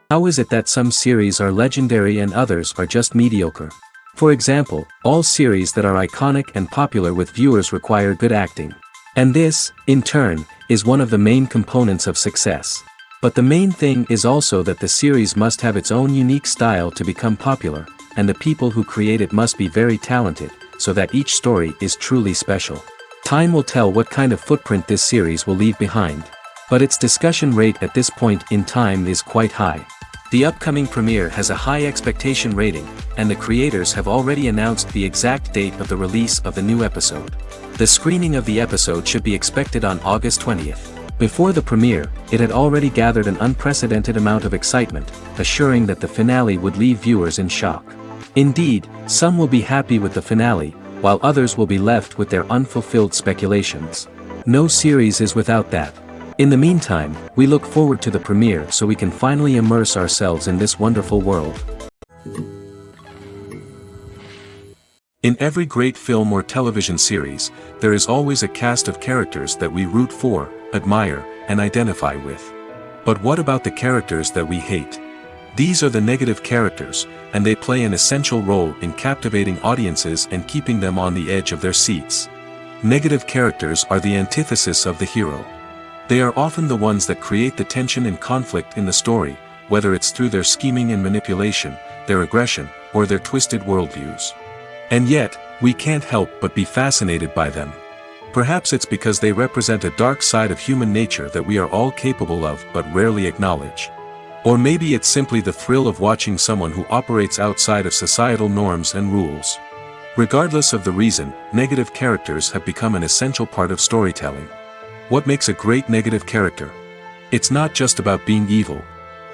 How is it that some series are legendary and others are just mediocre? For example, all series that are iconic and popular with viewers require good acting. And this, in turn, is one of the main components of success. But the main thing is also that the series must have its own unique style to become popular, and the people who create it must be very talented, so that each story is truly special. Time will tell what kind of footprint this series will leave behind. But its discussion rate at this point in time is quite high. The upcoming premiere has a high expectation rating, and the creators have already announced the exact date of the release of the new episode. The screening of the episode should be expected on August 20th. Before the premiere, it had already gathered an unprecedented amount of excitement, assuring that the finale would leave viewers in shock. Indeed, some will be happy with the finale, while others will be left with their unfulfilled speculations. No series is without that. In the meantime, we look forward to the premiere so we can finally immerse ourselves in this wonderful world. In every great film or television series, there is always a cast of characters that we root for, admire, and identify with. But what about the characters that we hate? These are the negative characters, and they play an essential role in captivating audiences and keeping them on the edge of their seats. Negative characters are the antithesis of the hero. They are often the ones that create the tension and conflict in the story, whether it's through their scheming and manipulation, their aggression, or their twisted worldviews. And yet, we can't help but be fascinated by them. Perhaps it's because they represent a dark side of human nature that we are all capable of but rarely acknowledge. Or maybe it's simply the thrill of watching someone who operates outside of societal norms and rules. Regardless of the reason, negative characters have become an essential part of storytelling. What makes a great negative character? It's not just about being evil.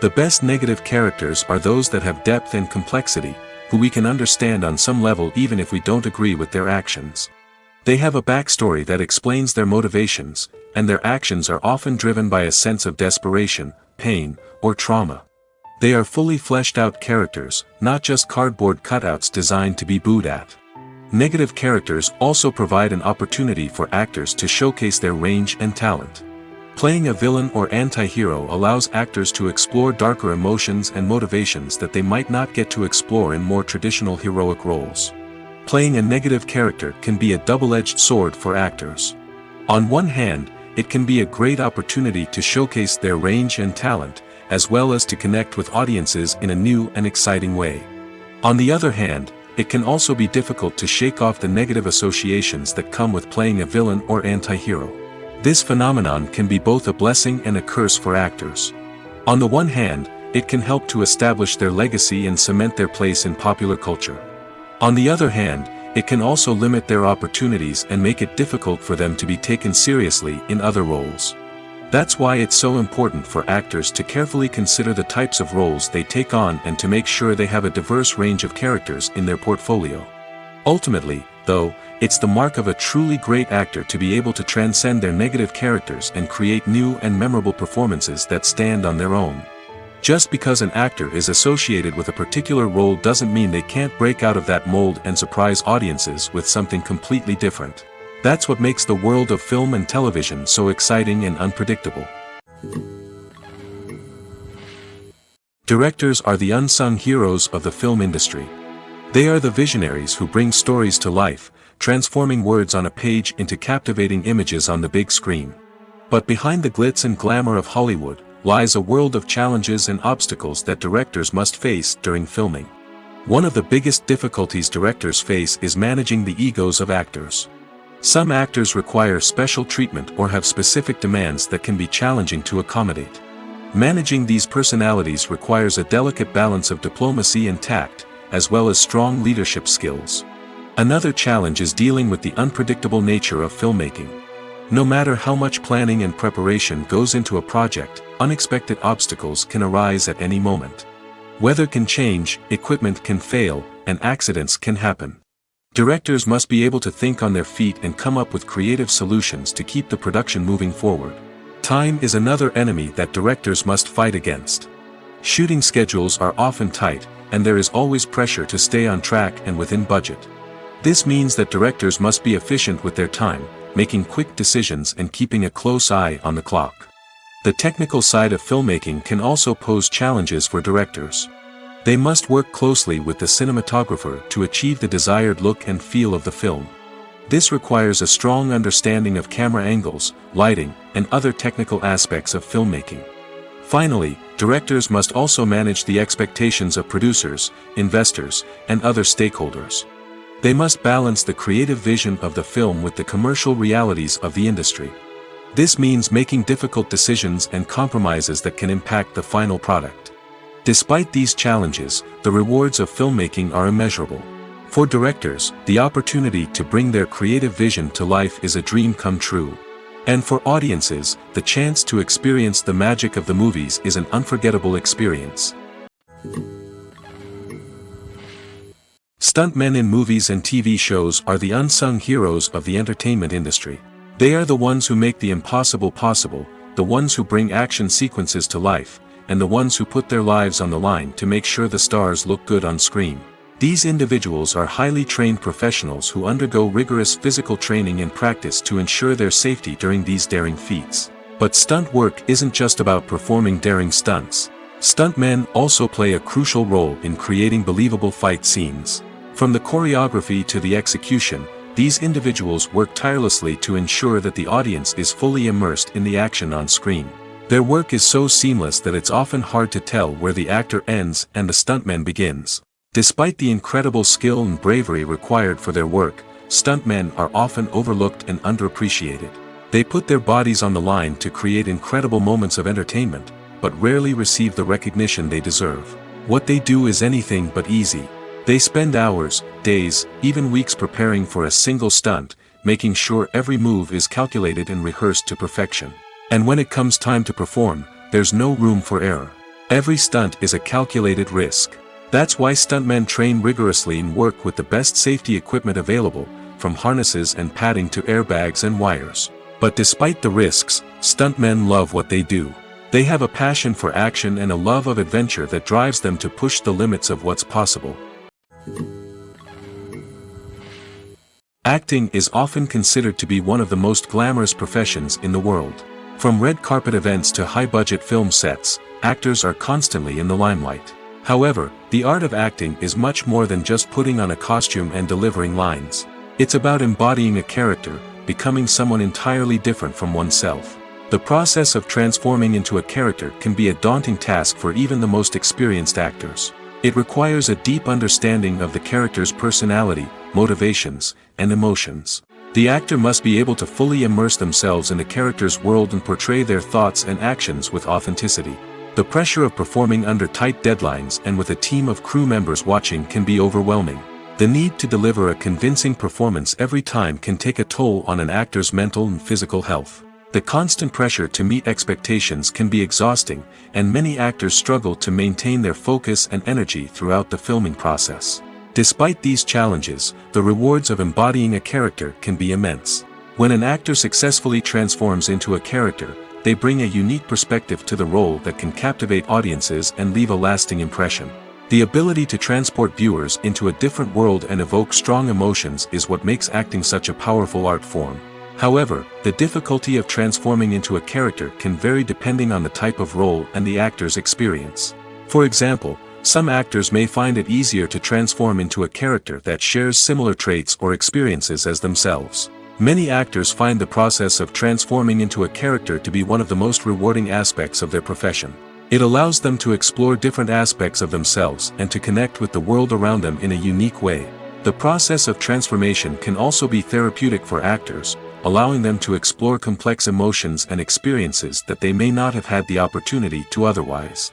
The best negative characters are those that have depth and complexity, who we can understand on some level even if we don't agree with their actions. They have a backstory that explains their motivations, and their actions are often driven by a sense of desperation, pain, or trauma. They are fully fleshed out characters, not just cardboard cutouts designed to be booed at. Negative characters also provide an opportunity for actors to showcase their range and talent. Playing a villain or anti-hero allows actors to explore darker emotions and motivations that they might not get to explore in more traditional heroic roles. Playing a negative character can be a double-edged sword for actors. On one hand, it can be a great opportunity to showcase their range and talent, as well as to connect with audiences in a new and exciting way. On the other hand, it can also be difficult to shake off the negative associations that come with playing a villain or anti-hero. This phenomenon can be both a blessing and a curse for actors. On the one hand, it can help to establish their legacy and cement their place in popular culture. On the other hand, it can also limit their opportunities and make it difficult for them to be taken seriously in other roles. That's why it's so important for actors to carefully consider the types of roles they take on and to make sure they have a diverse range of characters in their portfolio. Ultimately, though, it's the mark of a truly great actor to be able to transcend their negative characters and create new and memorable performances that stand on their own. Just because an actor is associated with a particular role doesn't mean they can't break out of that mold and surprise audiences with something completely different. That's what makes the world of film and television so exciting and unpredictable. Directors are the unsung heroes of the film industry. They are the visionaries who bring stories to life, transforming words on a page into captivating images on the big screen. But behind the glitz and glamour of Hollywood lies a world of challenges and obstacles that directors must face during filming. One of the biggest difficulties directors face is managing the egos of actors. Some actors require special treatment or have specific demands that can be challenging to accommodate. Managing these personalities requires a delicate balance of diplomacy and tact, as well as strong leadership skills. Another challenge is dealing with the unpredictable nature of filmmaking. No matter how much planning and preparation goes into a project, unexpected obstacles can arise at any moment. Weather can change, equipment can fail, and accidents can happen. Directors must be able to think on their feet and come up with creative solutions to keep the production moving forward. Time is another enemy that directors must fight against. Shooting schedules are often tight, and there is always pressure to stay on track and within budget. This means that directors must be efficient with their time, making quick decisions and keeping a close eye on the clock. The technical side of filmmaking can also pose challenges for directors. They must work closely with the cinematographer to achieve the desired look and feel of the film. This requires a strong understanding of camera angles, lighting, and other technical aspects of filmmaking. Finally, directors must also manage the expectations of producers, investors, and other stakeholders. They must balance the creative vision of the film with the commercial realities of the industry. This means making difficult decisions and compromises that can impact the final product. Despite these challenges, the rewards of filmmaking are immeasurable. For directors, the opportunity to bring their creative vision to life is a dream come true. And for audiences, the chance to experience the magic of the movies is an unforgettable experience. Stuntmen in movies and TV shows are the unsung heroes of the entertainment industry. They are the ones who make the impossible possible, the ones who bring action sequences to life, and the ones who put their lives on the line to make sure the stars look good on screen. These individuals are highly trained professionals who undergo rigorous physical training and practice to ensure their safety during these daring feats. But stunt work isn't just about performing daring stunts. Stuntmen also play a crucial role in creating believable fight scenes. From the choreography to the execution, these individuals work tirelessly to ensure that the audience is fully immersed in the action on screen. Their work is so seamless that it's often hard to tell where the actor ends and the stuntman begins. Despite the incredible skill and bravery required for their work, stuntmen are often overlooked and underappreciated. They put their bodies on the line to create incredible moments of entertainment, but rarely receive the recognition they deserve. What they do is anything but easy. They spend hours, days, even weeks preparing for a single stunt, making sure every move is calculated and rehearsed to perfection. And when it comes time to perform, there's no room for error. Every stunt is a calculated risk. That's why stuntmen train rigorously and work with the best safety equipment available, from harnesses and padding to airbags and wires. But despite the risks, stuntmen love what they do. They have a passion for action and a love of adventure that drives them to push the limits of what's possible. Acting is often considered to be one of the most glamorous professions in the world. From red carpet events to high-budget film sets, actors are constantly in the limelight. However, the art of acting is much more than just putting on a costume and delivering lines. It's about embodying a character, becoming someone entirely different from oneself. The process of transforming into a character can be a daunting task for even the most experienced actors. It requires a deep understanding of the character's personality, motivations, and emotions. The actor must be able to fully immerse themselves in the character's world and portray their thoughts and actions with authenticity. The pressure of performing under tight deadlines and with a team of crew members watching can be overwhelming. The need to deliver a convincing performance every time can take a toll on an actor's mental and physical health. The constant pressure to meet expectations can be exhausting, and many actors struggle to maintain their focus and energy throughout the filming process. Despite these challenges, the rewards of embodying a character can be immense. When an actor successfully transforms into a character, they bring a unique perspective to the role that can captivate audiences and leave a lasting impression. The ability to transport viewers into a different world and evoke strong emotions is what makes acting such a powerful art form. However, the difficulty of transforming into a character can vary depending on the type of role and the actor's experience. For example, some actors may find it easier to transform into a character that shares similar traits or experiences as themselves. Many actors find the process of transforming into a character to be one of the most rewarding aspects of their profession. It allows them to explore different aspects of themselves and to connect with the world around them in a unique way. The process of transformation can also be therapeutic for actors, allowing them to explore complex emotions and experiences that they may not have had the opportunity to otherwise.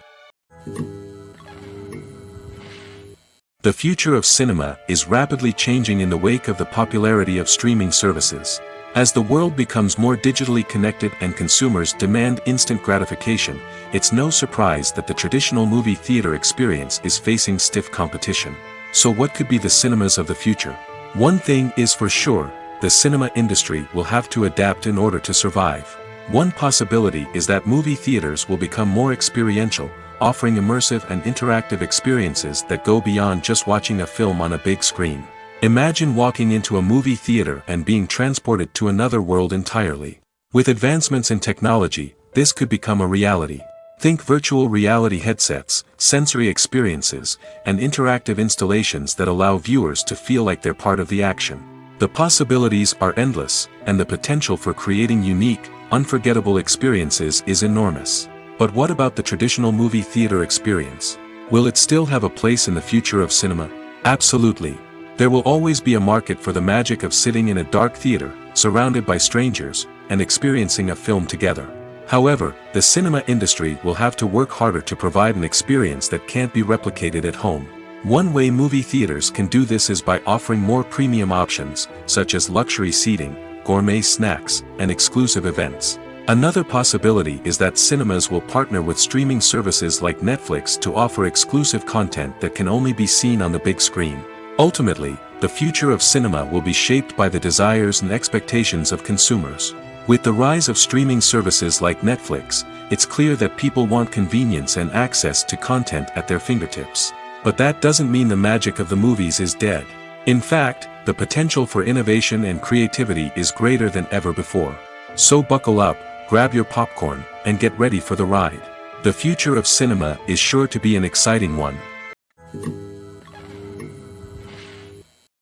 The future of cinema is rapidly changing in the wake of the popularity of streaming services. As the world becomes more digitally connected and consumers demand instant gratification, it's no surprise that the traditional movie theater experience is facing stiff competition. So what could be the cinemas of the future? One thing is for sure, the cinema industry will have to adapt in order to survive. One possibility is that movie theaters will become more experiential, offering immersive and interactive experiences that go beyond just watching a film on a big screen. Imagine walking into a movie theater and being transported to another world entirely. With advancements in technology, this could become a reality. Think virtual reality headsets, sensory experiences, and interactive installations that allow viewers to feel like they're part of the action. The possibilities are endless, and the potential for creating unique, unforgettable experiences is enormous. But what about the traditional movie theater experience? Will it still have a place in the future of cinema? Absolutely. There will always be a market for the magic of sitting in a dark theater, surrounded by strangers, and experiencing a film together. However, the cinema industry will have to work harder to provide an experience that can't be replicated at home. One way movie theaters can do this is by offering more premium options, such as luxury seating, gourmet snacks, and exclusive events. Another possibility is that cinemas will partner with streaming services like Netflix to offer exclusive content that can only be seen on the big screen. Ultimately, the future of cinema will be shaped by the desires and expectations of consumers. With the rise of streaming services like Netflix, it's clear that people want convenience and access to content at their fingertips. But that doesn't mean the magic of the movies is dead. In fact, the potential for innovation and creativity is greater than ever before. So buckle up, grab your popcorn, and get ready for the ride. The future of cinema is sure to be an exciting one.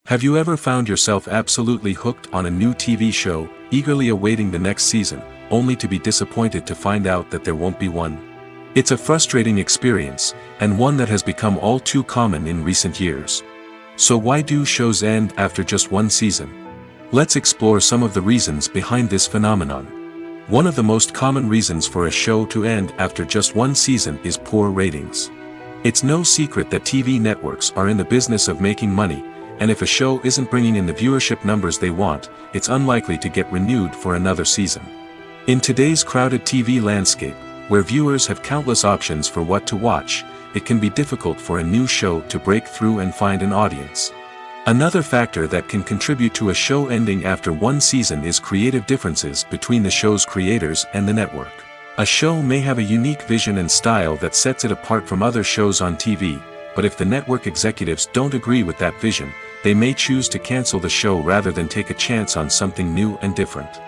Have you ever found yourself absolutely hooked on a new TV show, eagerly awaiting the next season, only to be disappointed to find out that there won't be one? It's a frustrating experience, and one that has become all too common in recent years. So why do shows end after just one season? Let's explore some of the reasons behind this phenomenon. One of the most common reasons for a show to end after just one season is poor ratings. It's no secret that TV networks are in the business of making money, and if a show isn't bringing in the viewership numbers they want, it's unlikely to get renewed for another season. In today's crowded TV landscape, where viewers have countless options for what to watch, it can be difficult for a new show to break through and find an audience. Another factor that can contribute to a show ending after one season is creative differences between the show's creators and the network. A show may have a unique vision and style that sets it apart from other shows on TV, but if the network executives don't agree with that vision, they may choose to cancel the show rather than take a chance on something new and different.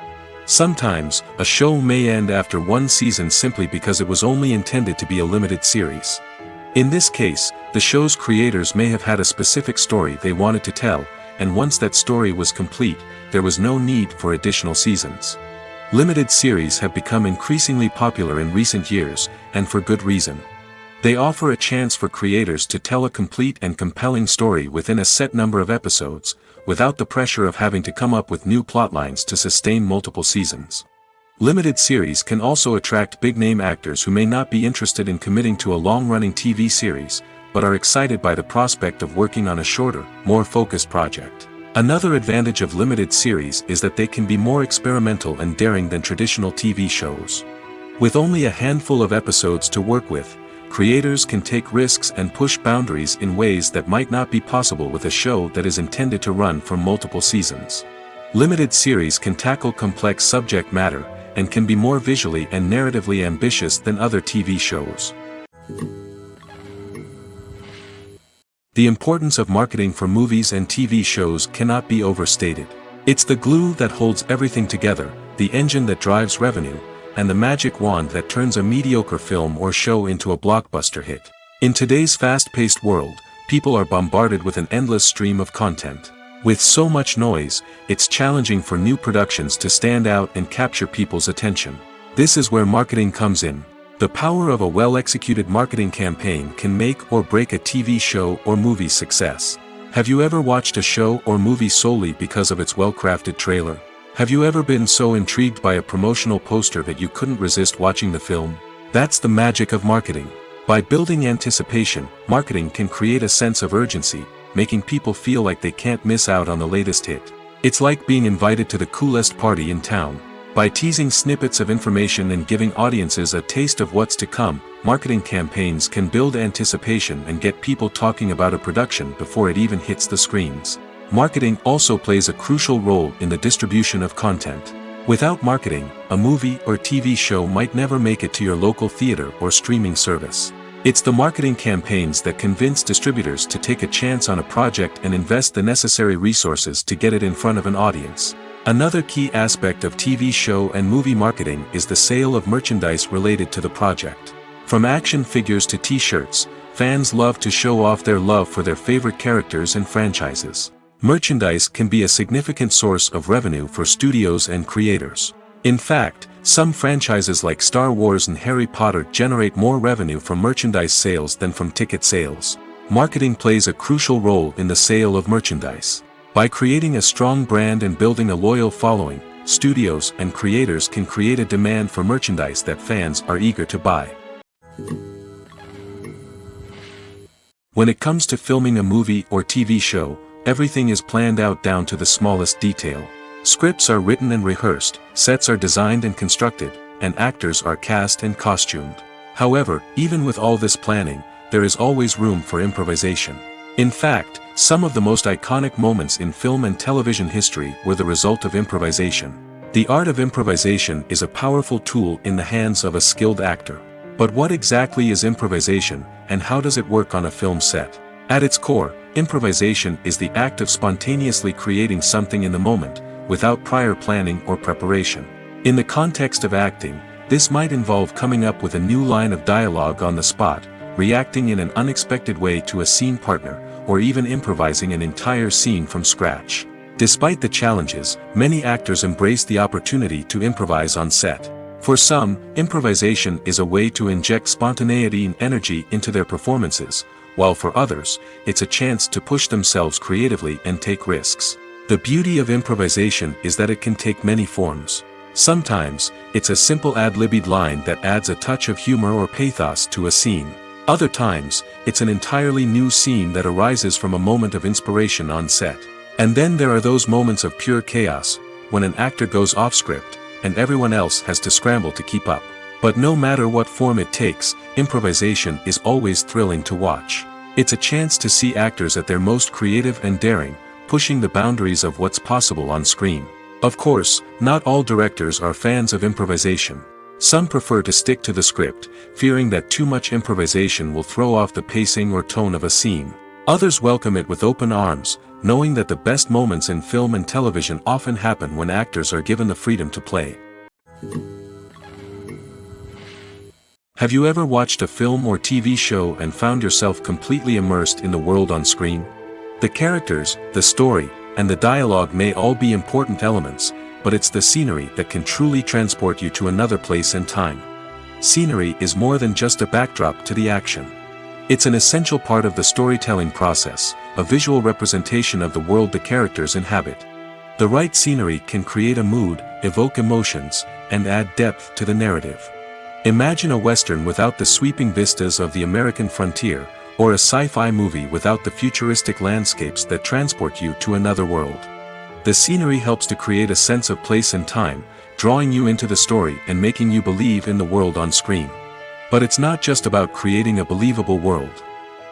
Sometimes, a show may end after one season simply because it was only intended to be a limited series. In this case, the show's creators may have had a specific story they wanted to tell, and once that story was complete, there was no need for additional seasons. Limited series have become increasingly popular in recent years, and for good reason. They offer a chance for creators to tell a complete and compelling story within a set number of episodes, without the pressure of having to come up with new plotlines to sustain multiple seasons. Limited series can also attract big-name actors who may not be interested in committing to a long-running TV series, but are excited by the prospect of working on a shorter, more focused project. Another advantage of limited series is that they can be more experimental and daring than traditional TV shows. With only a handful of episodes to work with, creators can take risks and push boundaries in ways that might not be possible with a show that is intended to run for multiple seasons. Limited series can tackle complex subject matter, and can be more visually and narratively ambitious than other TV shows. The importance of marketing for movies and TV shows cannot be overstated. It's the glue that holds everything together, the engine that drives revenue, and the magic wand that turns a mediocre film or show into a blockbuster hit. In today's fast-paced world, people are bombarded with an endless stream of content. With so much noise, it's challenging for new productions to stand out and capture people's attention. This is where marketing comes in. The power of a well-executed marketing campaign can make or break a TV show or movie's success. Have you ever watched a show or movie solely because of its well-crafted trailer? Have you ever been so intrigued by a promotional poster that you couldn't resist watching the film? That's the magic of marketing. By building anticipation, marketing can create a sense of urgency, making people feel like they can't miss out on the latest hit. It's like being invited to the coolest party in town. By teasing snippets of information and giving audiences a taste of what's to come, marketing campaigns can build anticipation and get people talking about a production before it even hits the screens. Marketing also plays a crucial role in the distribution of content. Without marketing, a movie or TV show might never make it to your local theater or streaming service. It's the marketing campaigns that convince distributors to take a chance on a project and invest the necessary resources to get it in front of an audience. Another key aspect of TV show and movie marketing is the sale of merchandise related to the project. From action figures to t-shirts, fans love to show off their love for their favorite characters and franchises. Merchandise can be a significant source of revenue for studios and creators. In fact, some franchises like Star Wars and Harry Potter generate more revenue from merchandise sales than from ticket sales. Marketing plays a crucial role in the sale of merchandise. By creating a strong brand and building a loyal following, studios and creators can create a demand for merchandise that fans are eager to buy. When it comes to filming a movie or TV show, everything is planned out down to the smallest detail. Scripts are written and rehearsed, sets are designed and constructed, and actors are cast and costumed. However, even with all this planning, there is always room for improvisation. In fact, some of the most iconic moments in film and television history were the result of improvisation. The art of improvisation is a powerful tool in the hands of a skilled actor. But what exactly is improvisation, and how does it work on a film set? At its core, improvisation is the act of spontaneously creating something in the moment, without prior planning or preparation. In the context of acting, this might involve coming up with a new line of dialogue on the spot, reacting in an unexpected way to a scene partner, or even improvising an entire scene from scratch. Despite the challenges, many actors embrace the opportunity to improvise on set. For some, improvisation is a way to inject spontaneity and energy into their performances, while for others, it's a chance to push themselves creatively and take risks. The beauty of improvisation is that it can take many forms. Sometimes, it's a simple ad-libbed line that adds a touch of humor or pathos to a scene. Other times, it's an entirely new scene that arises from a moment of inspiration on set. And then there are those moments of pure chaos, when an actor goes off script, and everyone else has to scramble to keep up. But no matter what form it takes, improvisation is always thrilling to watch. It's a chance to see actors at their most creative and daring, pushing the boundaries of what's possible on screen. Of course, not all directors are fans of improvisation. Some prefer to stick to the script, fearing that too much improvisation will throw off the pacing or tone of a scene. Others welcome it with open arms, knowing that the best moments in film and television often happen when actors are given the freedom to play. Have you ever watched a film or TV show and found yourself completely immersed in the world on screen? The characters, the story, and the dialogue may all be important elements, but it's the scenery that can truly transport you to another place and time. Scenery is more than just a backdrop to the action. It's an essential part of the storytelling process, a visual representation of the world the characters inhabit. The right scenery can create a mood, evoke emotions, and add depth to the narrative. Imagine a Western without the sweeping vistas of the American frontier, or a sci-fi movie without the futuristic landscapes that transport you to another world. The scenery helps to create a sense of place and time, drawing you into the story and making you believe in the world on screen. But it's not just about creating a believable world.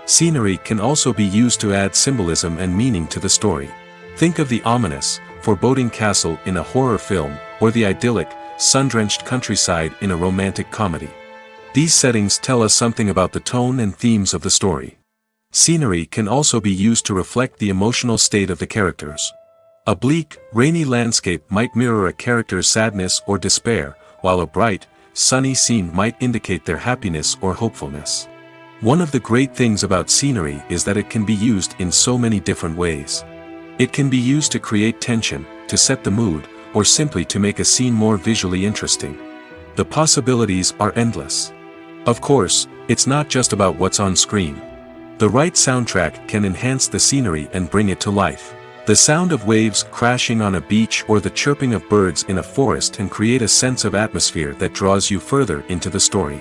Scenery can also be used to add symbolism and meaning to the story. Think of the ominous, foreboding castle in a horror film, or the idyllic, sun-drenched countryside in a romantic comedy. These settings tell us something about the tone and themes of the story. Scenery can also be used to reflect the emotional state of the characters. A bleak, rainy landscape might mirror a character's sadness or despair, while a bright, sunny scene might indicate their happiness or hopefulness. One of the great things about scenery is that it can be used in so many different ways. It can be used to create tension, to set the mood, or simply to make a scene more visually interesting. The possibilities are endless. Of course, it's not just about what's on screen. The right soundtrack can enhance the scenery and bring it to life. The sound of waves crashing on a beach or the chirping of birds in a forest can create a sense of atmosphere that draws you further into the story.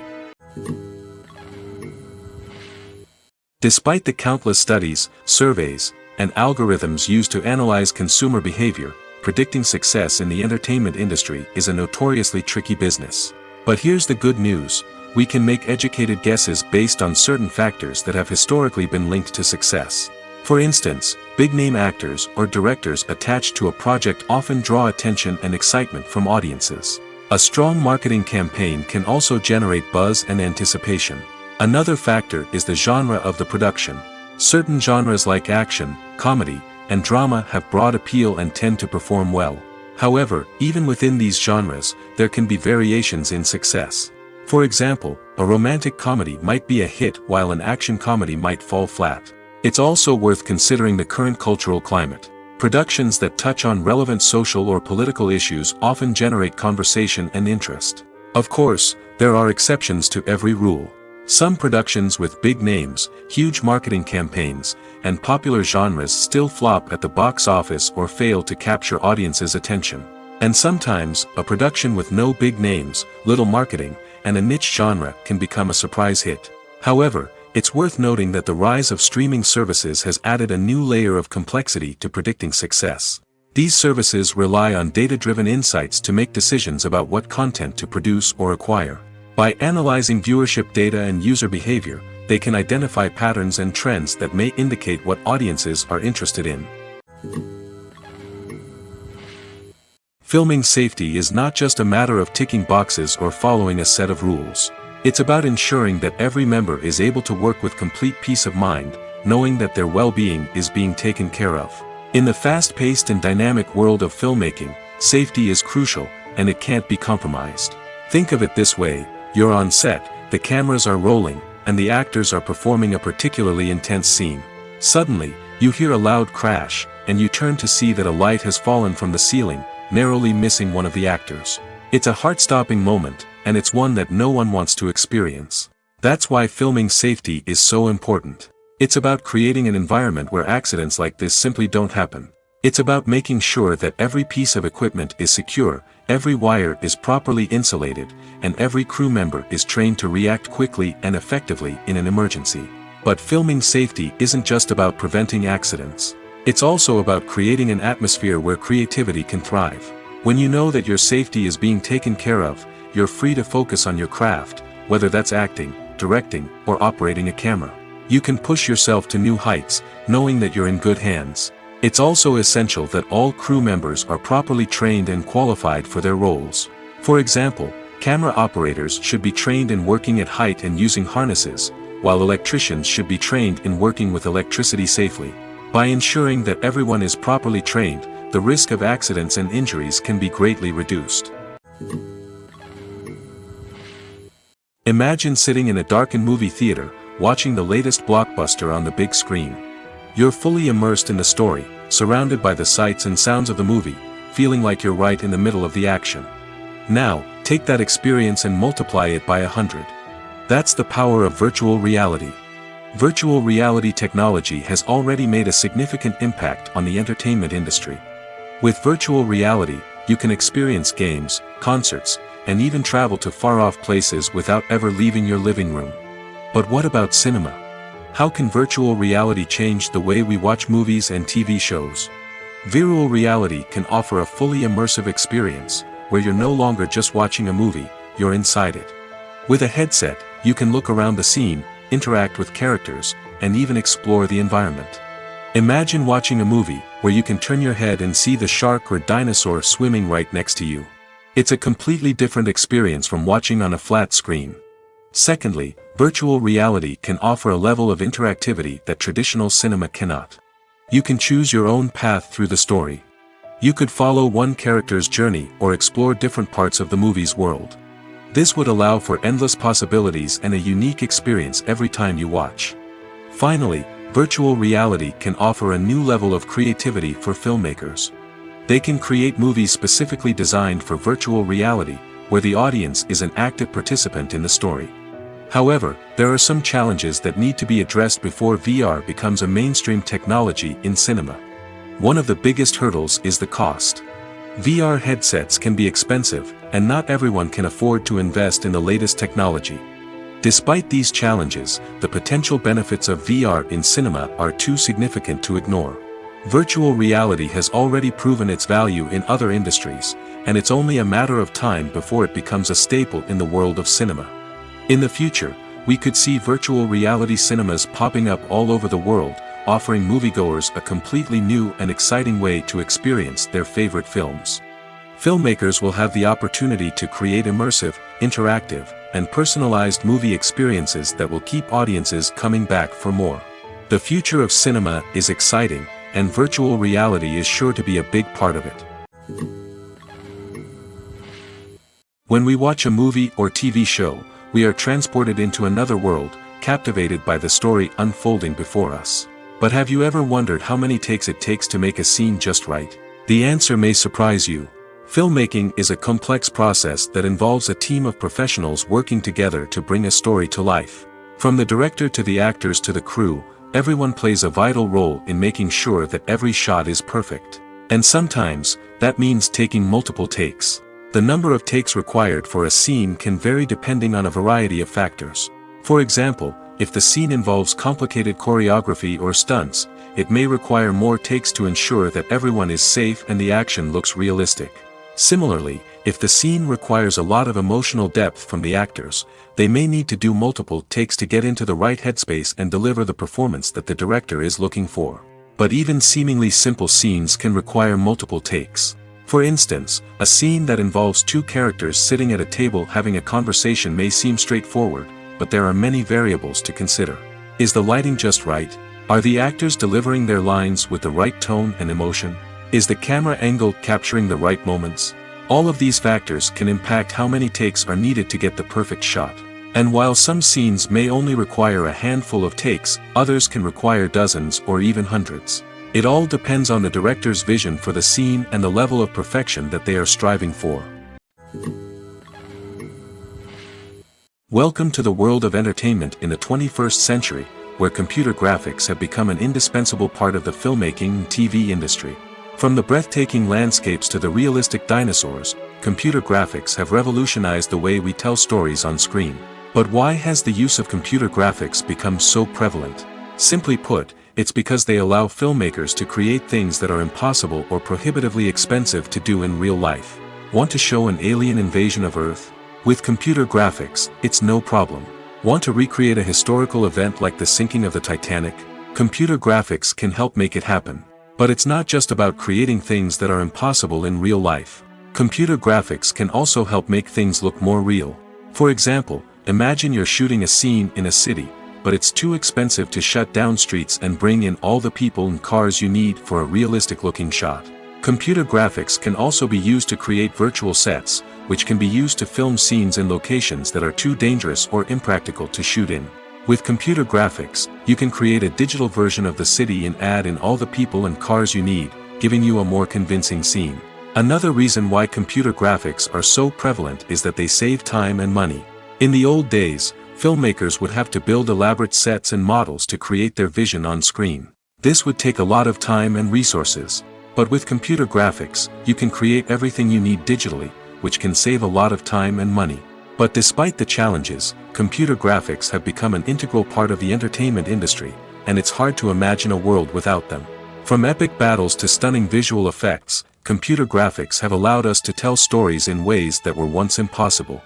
Despite the countless studies, surveys, and algorithms used to analyze consumer behavior, predicting success in the entertainment industry is a notoriously tricky business. But here's the good news: we can make educated guesses based on certain factors that have historically been linked to success. For instance, big-name actors or directors attached to a project often draw attention and excitement from audiences. A strong marketing campaign can also generate buzz and anticipation. Another factor is the genre of the production. Certain genres like action, comedy, and drama have broad appeal and tend to perform well. However, even within these genres, there can be variations in success. For example, a romantic comedy might be a hit while an action comedy might fall flat. It's also worth considering the current cultural climate. Productions that touch on relevant social or political issues often generate conversation and interest. Of course, there are exceptions to every rule. Some productions with big names, huge marketing campaigns, and popular genres still flop at the box office or fail to capture audiences' attention. And sometimes, a production with no big names, little marketing, and a niche genre can become a surprise hit. However, it's worth noting that the rise of streaming services has added a new layer of complexity to predicting success. These services rely on data-driven insights to make decisions about what content to produce or acquire. By analyzing viewership data and user behavior, they can identify patterns and trends that may indicate what audiences are interested in. Filming safety is not just a matter of ticking boxes or following a set of rules. It's about ensuring that every member is able to work with complete peace of mind, knowing that their well-being is being taken care of. In the fast-paced and dynamic world of filmmaking, safety is crucial, and it can't be compromised. Think of it this way: you're on set, the cameras are rolling, and the actors are performing a particularly intense scene. Suddenly, you hear a loud crash, and you turn to see that a light has fallen from the ceiling, narrowly missing one of the actors. It's a heart-stopping moment, and it's one that no one wants to experience. That's why filming safety is so important. It's about creating an environment where accidents like this simply don't happen. It's about making sure that every piece of equipment is secure, every wire is properly insulated, and every crew member is trained to react quickly and effectively in an emergency. But filming safety isn't just about preventing accidents. It's also about creating an atmosphere where creativity can thrive. When you know that your safety is being taken care of, you're free to focus on your craft, whether that's acting, directing, or operating a camera. You can push yourself to new heights, knowing that you're in good hands. It's also essential that all crew members are properly trained and qualified for their roles. For example, camera operators should be trained in working at height and using harnesses, while electricians should be trained in working with electricity safely. By ensuring that everyone is properly trained, the risk of accidents and injuries can be greatly reduced. Imagine sitting in a darkened movie theater, watching the latest blockbuster on the big screen. You're fully immersed in the story, surrounded by the sights and sounds of the movie, feeling like you're right in the middle of the action. Now, take that experience and multiply it by 100. That's the power of virtual reality. Virtual reality technology has already made a significant impact on the entertainment industry. With virtual reality, you can experience games, concerts, and even travel to far-off places without ever leaving your living room. But what about cinema? How can virtual reality change the way we watch movies and TV shows? Virtual reality can offer a fully immersive experience, where you're no longer just watching a movie, you're inside it. With a headset, you can look around the scene, interact with characters, and even explore the environment. Imagine watching a movie where you can turn your head and see the shark or dinosaur swimming right next to you. It's a completely different experience from watching on a flat screen. Secondly, virtual reality can offer a level of interactivity that traditional cinema cannot. You can choose your own path through the story. You could follow one character's journey or explore different parts of the movie's world. This would allow for endless possibilities and a unique experience every time you watch. Finally, virtual reality can offer a new level of creativity for filmmakers. They can create movies specifically designed for virtual reality, where the audience is an active participant in the story. However, there are some challenges that need to be addressed before VR becomes a mainstream technology in cinema. One of the biggest hurdles is the cost. VR headsets can be expensive, and not everyone can afford to invest in the latest technology. Despite these challenges, the potential benefits of VR in cinema are too significant to ignore. Virtual reality has already proven its value in other industries, and it's only a matter of time before it becomes a staple in the world of cinema. In the future, we could see virtual reality cinemas popping up all over the world, offering moviegoers a completely new and exciting way to experience their favorite films. Filmmakers will have the opportunity to create immersive, interactive, and personalized movie experiences that will keep audiences coming back for more. The future of cinema is exciting, and virtual reality is sure to be a big part of it. When we watch a movie or TV show, we are transported into another world, captivated by the story unfolding before us. But have you ever wondered how many takes it takes to make a scene just right? The answer may surprise you. Filmmaking is a complex process that involves a team of professionals working together to bring a story to life. From the director to the actors to the crew, everyone plays a vital role in making sure that every shot is perfect. And sometimes, that means taking multiple takes. The number of takes required for a scene can vary depending on a variety of factors. For example, if the scene involves complicated choreography or stunts, it may require more takes to ensure that everyone is safe and the action looks realistic. Similarly, if the scene requires a lot of emotional depth from the actors, they may need to do multiple takes to get into the right headspace and deliver the performance that the director is looking for. But even seemingly simple scenes can require multiple takes. For instance, a scene that involves two characters sitting at a table having a conversation may seem straightforward, but there are many variables to consider. Is the lighting just right? Are the actors delivering their lines with the right tone and emotion? Is the camera angle capturing the right moments? All of these factors can impact how many takes are needed to get the perfect shot. And while some scenes may only require a handful of takes, others can require dozens or even hundreds. It all depends on the director's vision for the scene and the level of perfection that they are striving for. Welcome to the world of entertainment in the 21st century, where computer graphics have become an indispensable part of the filmmaking and TV industry. From the breathtaking landscapes to the realistic dinosaurs, computer graphics have revolutionized the way we tell stories on screen. But why has the use of computer graphics become so prevalent? Simply put, it's because they allow filmmakers to create things that are impossible or prohibitively expensive to do in real life. Want to show an alien invasion of Earth? With computer graphics, it's no problem. Want to recreate a historical event like the sinking of the Titanic? Computer graphics can help make it happen. But it's not just about creating things that are impossible in real life. Computer graphics can also help make things look more real. For example, imagine you're shooting a scene in a city, but it's too expensive to shut down streets and bring in all the people and cars you need for a realistic-looking shot. Computer graphics can also be used to create virtual sets, which can be used to film scenes in locations that are too dangerous or impractical to shoot in. With computer graphics, you can create a digital version of the city and add in all the people and cars you need, giving you a more convincing scene. Another reason why computer graphics are so prevalent is that they save time and money. In the old days, filmmakers would have to build elaborate sets and models to create their vision on screen. This would take a lot of time and resources. But with computer graphics, you can create everything you need digitally, which can save a lot of time and money. But despite the challenges, computer graphics have become an integral part of the entertainment industry, and it's hard to imagine a world without them. From epic battles to stunning visual effects, computer graphics have allowed us to tell stories in ways that were once impossible.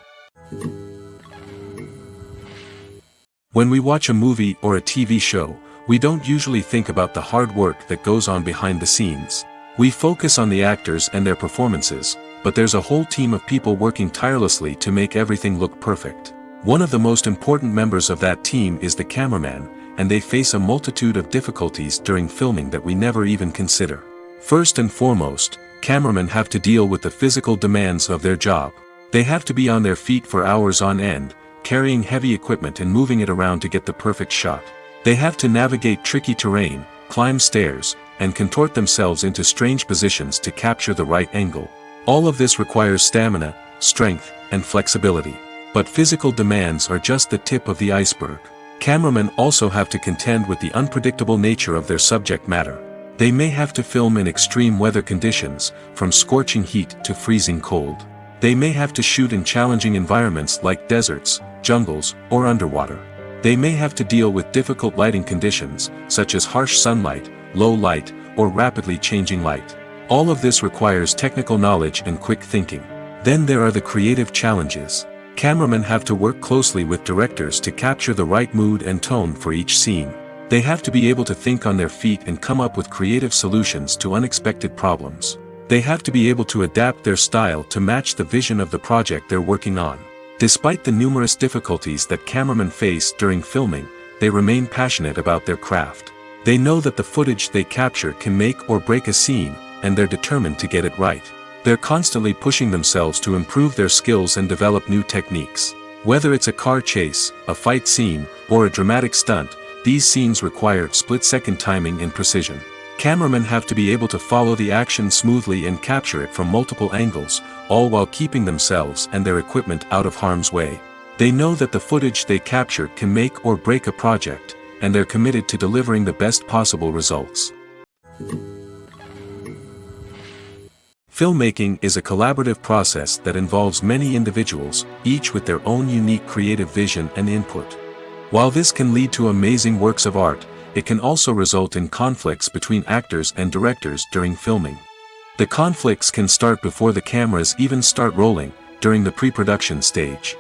When we watch a movie or a TV show, we don't usually think about the hard work that goes on behind the scenes. We focus on the actors and their performances, but there's a whole team of people working tirelessly to make everything look perfect. One of the most important members of that team is the cameraman, and they face a multitude of difficulties during filming that we never even consider. First and foremost, cameramen have to deal with the physical demands of their job. They have to be on their feet for hours on end, carrying heavy equipment and moving it around to get the perfect shot. They have to navigate tricky terrain, climb stairs, and contort themselves into strange positions to capture the right angle. All of this requires stamina, strength, and flexibility. But physical demands are just the tip of the iceberg. Cameramen also have to contend with the unpredictable nature of their subject matter. They may have to film in extreme weather conditions, from scorching heat to freezing cold. They may have to shoot in challenging environments like deserts, jungles, or underwater. They may have to deal with difficult lighting conditions, such as harsh sunlight, low light, or rapidly changing light. All of this requires technical knowledge and quick thinking. Then there are the creative challenges. Cameramen have to work closely with directors to capture the right mood and tone for each scene. They have to be able to think on their feet and come up with creative solutions to unexpected problems. They have to be able to adapt their style to match the vision of the project they're working on. Despite the numerous difficulties that cameramen face during filming, they remain passionate about their craft. They know that the footage they capture can make or break a scene, and they're determined to get it right. They're constantly pushing themselves to improve their skills and develop new techniques. Whether it's a car chase, a fight scene, or a dramatic stunt, these scenes require split-second timing and precision. Cameramen have to be able to follow the action smoothly and capture it from multiple angles, all while keeping themselves and their equipment out of harm's way. They know that the footage they capture can make or break a project, and they're committed to delivering the best possible results. Filmmaking is a collaborative process that involves many individuals, each with their own unique creative vision and input. While this can lead to amazing works of art, it can also result in conflicts between actors and directors during filming. The conflicts can start before the cameras even start rolling, during the pre-production stage.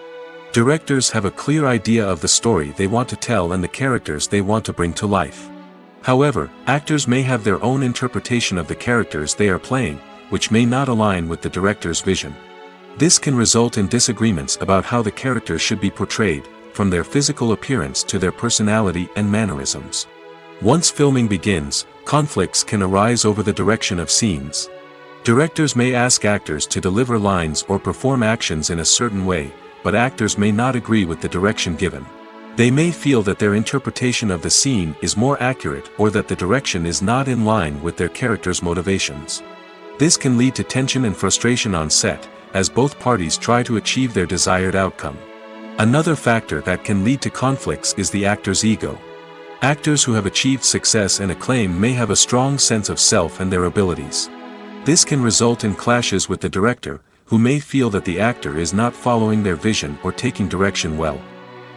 Directors have a clear idea of the story they want to tell and the characters they want to bring to life. However, actors may have their own interpretation of the characters they are playing, which may not align with the director's vision. This can result in disagreements about how the characters should be portrayed, from their physical appearance to their personality and mannerisms. Once filming begins, conflicts can arise over the direction of scenes. Directors may ask actors to deliver lines or perform actions in a certain way, but actors may not agree with the direction given. They may feel that their interpretation of the scene is more accurate or that the direction is not in line with their character's motivations. This can lead to tension and frustration on set, as both parties try to achieve their desired outcome. Another factor that can lead to conflicts is the actor's ego. Actors who have achieved success and acclaim may have a strong sense of self and their abilities. This can result in clashes with the director, who may feel that the actor is not following their vision or taking direction well.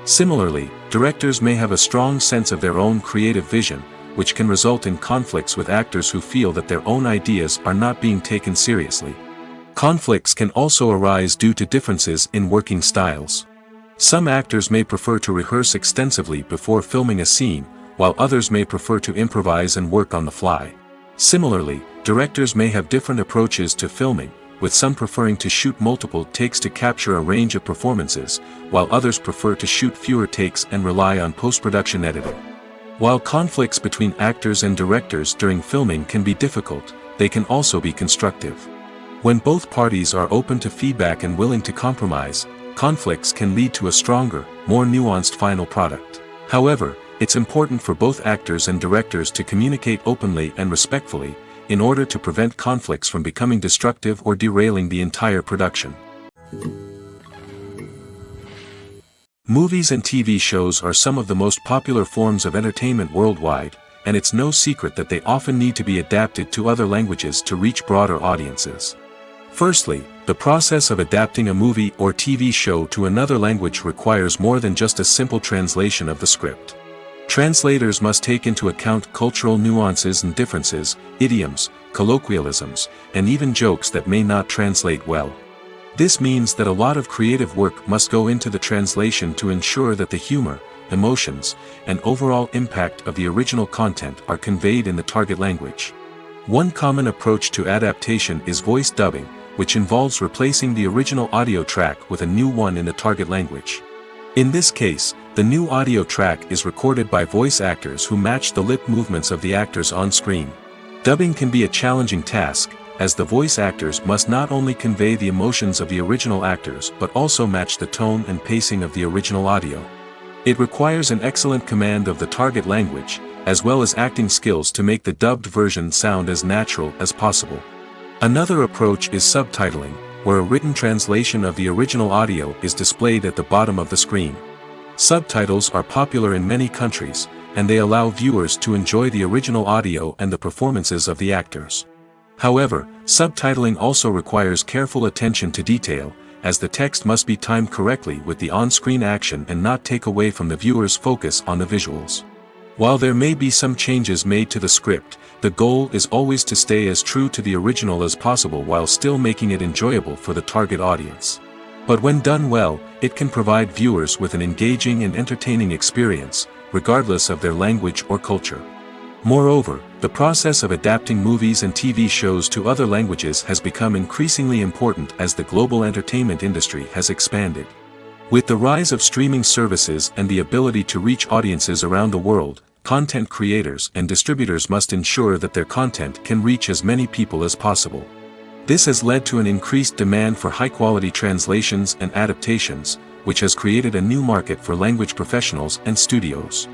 Similarly, directors may have a strong sense of their own creative vision, which can result in conflicts with actors who feel that their own ideas are not being taken seriously. Conflicts can also arise due to differences in working styles. Some actors may prefer to rehearse extensively before filming a scene, while others may prefer to improvise and work on the fly. Similarly, directors may have different approaches to filming, with some preferring to shoot multiple takes to capture a range of performances, while others prefer to shoot fewer takes and rely on post-production editing. While conflicts between actors and directors during filming can be difficult, they can also be constructive. When both parties are open to feedback and willing to compromise, conflicts can lead to a stronger, more nuanced final product. However, it's important for both actors and directors to communicate openly and respectfully, in order to prevent conflicts from becoming destructive or derailing the entire production. Movies and TV shows are some of the most popular forms of entertainment worldwide, and it's no secret that they often need to be adapted to other languages to reach broader audiences. Firstly, the process of adapting a movie or TV show to another language requires more than just a simple translation of the script. Translators must take into account cultural nuances and differences, idioms, colloquialisms, and even jokes that may not translate well. This means that a lot of creative work must go into the translation to ensure that the humor, emotions, and overall impact of the original content are conveyed in the target language. One common approach to adaptation is voice dubbing, which involves replacing the original audio track with a new one in the target language. In this case, the new audio track is recorded by voice actors who match the lip movements of the actors on screen. Dubbing can be a challenging task, as the voice actors must not only convey the emotions of the original actors but also match the tone and pacing of the original audio. It requires an excellent command of the target language, as well as acting skills to make the dubbed version sound as natural as possible. Another approach is subtitling, where a written translation of the original audio is displayed at the bottom of the screen. Subtitles are popular in many countries, and they allow viewers to enjoy the original audio and the performances of the actors. However, subtitling also requires careful attention to detail, as the text must be timed correctly with the on-screen action and not take away from the viewer's focus on the visuals. While there may be some changes made to the script, the goal is always to stay as true to the original as possible while still making it enjoyable for the target audience. But when done well, it can provide viewers with an engaging and entertaining experience, regardless of their language or culture. Moreover, the process of adapting movies and TV shows to other languages has become increasingly important as the global entertainment industry has expanded. With the rise of streaming services and the ability to reach audiences around the world, content creators and distributors must ensure that their content can reach as many people as possible. This has led to an increased demand for high-quality translations and adaptations, which has created a new market for language professionals and studios.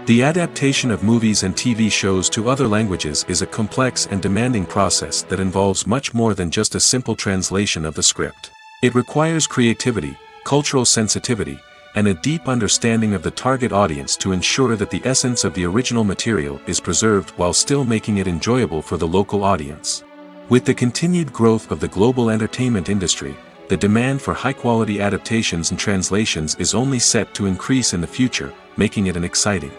The adaptation of movies and TV shows to other languages is a complex and demanding process that involves much more than just a simple translation of the script. It requires creativity, cultural sensitivity, and a deep understanding of the target audience to ensure that the essence of the original material is preserved while still making it enjoyable for the local audience. With the continued growth of the global entertainment industry, the demand for high-quality adaptations and translations is only set to increase in the future, making it an exciting.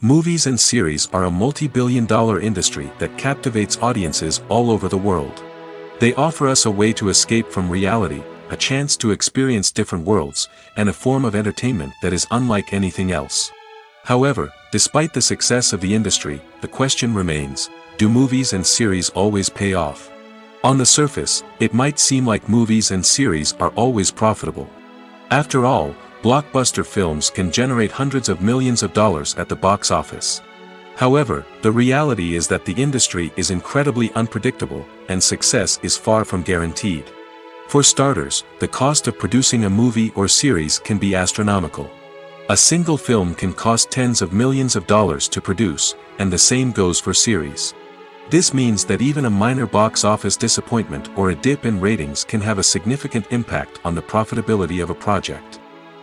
Movies and series are a multi-billion-dollar industry that captivates audiences all over the world. They offer us a way to escape from reality, a chance to experience different worlds, and a form of entertainment that is unlike anything else. However, despite the success of the industry, the question remains, do movies and series always pay off? On the surface, it might seem like movies and series are always profitable. After all, blockbuster films can generate hundreds of millions of dollars at the box office. However, the reality is that the industry is incredibly unpredictable, and success is far from guaranteed. For starters, the cost of producing a movie or series can be astronomical. A single film can cost tens of millions of dollars to produce, and the same goes for series. This means that even a minor box office disappointment or a dip in ratings can have a significant impact on the profitability of a project.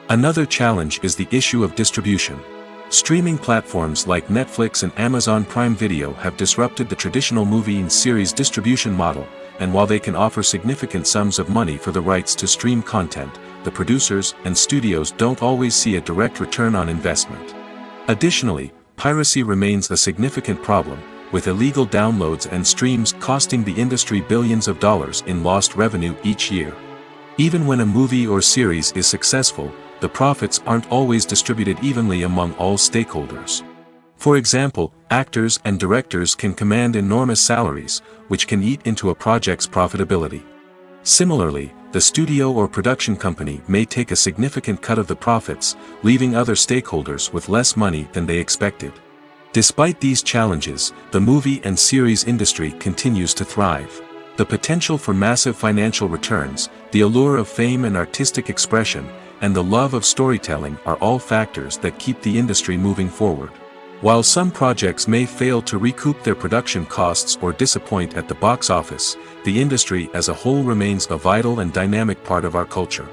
Another challenge is the issue of distribution. Streaming platforms like Netflix and Amazon Prime Video have disrupted the traditional movie and series distribution model, and while they can offer significant sums of money for the rights to stream content, the producers and studios don't always see a direct return on investment. Additionally, piracy remains a significant problem, with illegal downloads and streams costing the industry billions of dollars in lost revenue each year. Even when a movie or series is successful, the profits aren't always distributed evenly among all stakeholders. For example, actors and directors can command enormous salaries, which can eat into a project's profitability. Similarly, the studio or production company may take a significant cut of the profits, leaving other stakeholders with less money than they expected. Despite these challenges, the movie and series industry continues to thrive. The potential for massive financial returns, the allure of fame and artistic expression, and the love of storytelling are all factors that keep the industry moving forward. While some projects may fail to recoup their production costs or disappoint at the box office, the industry as a whole remains a vital and dynamic part of our culture.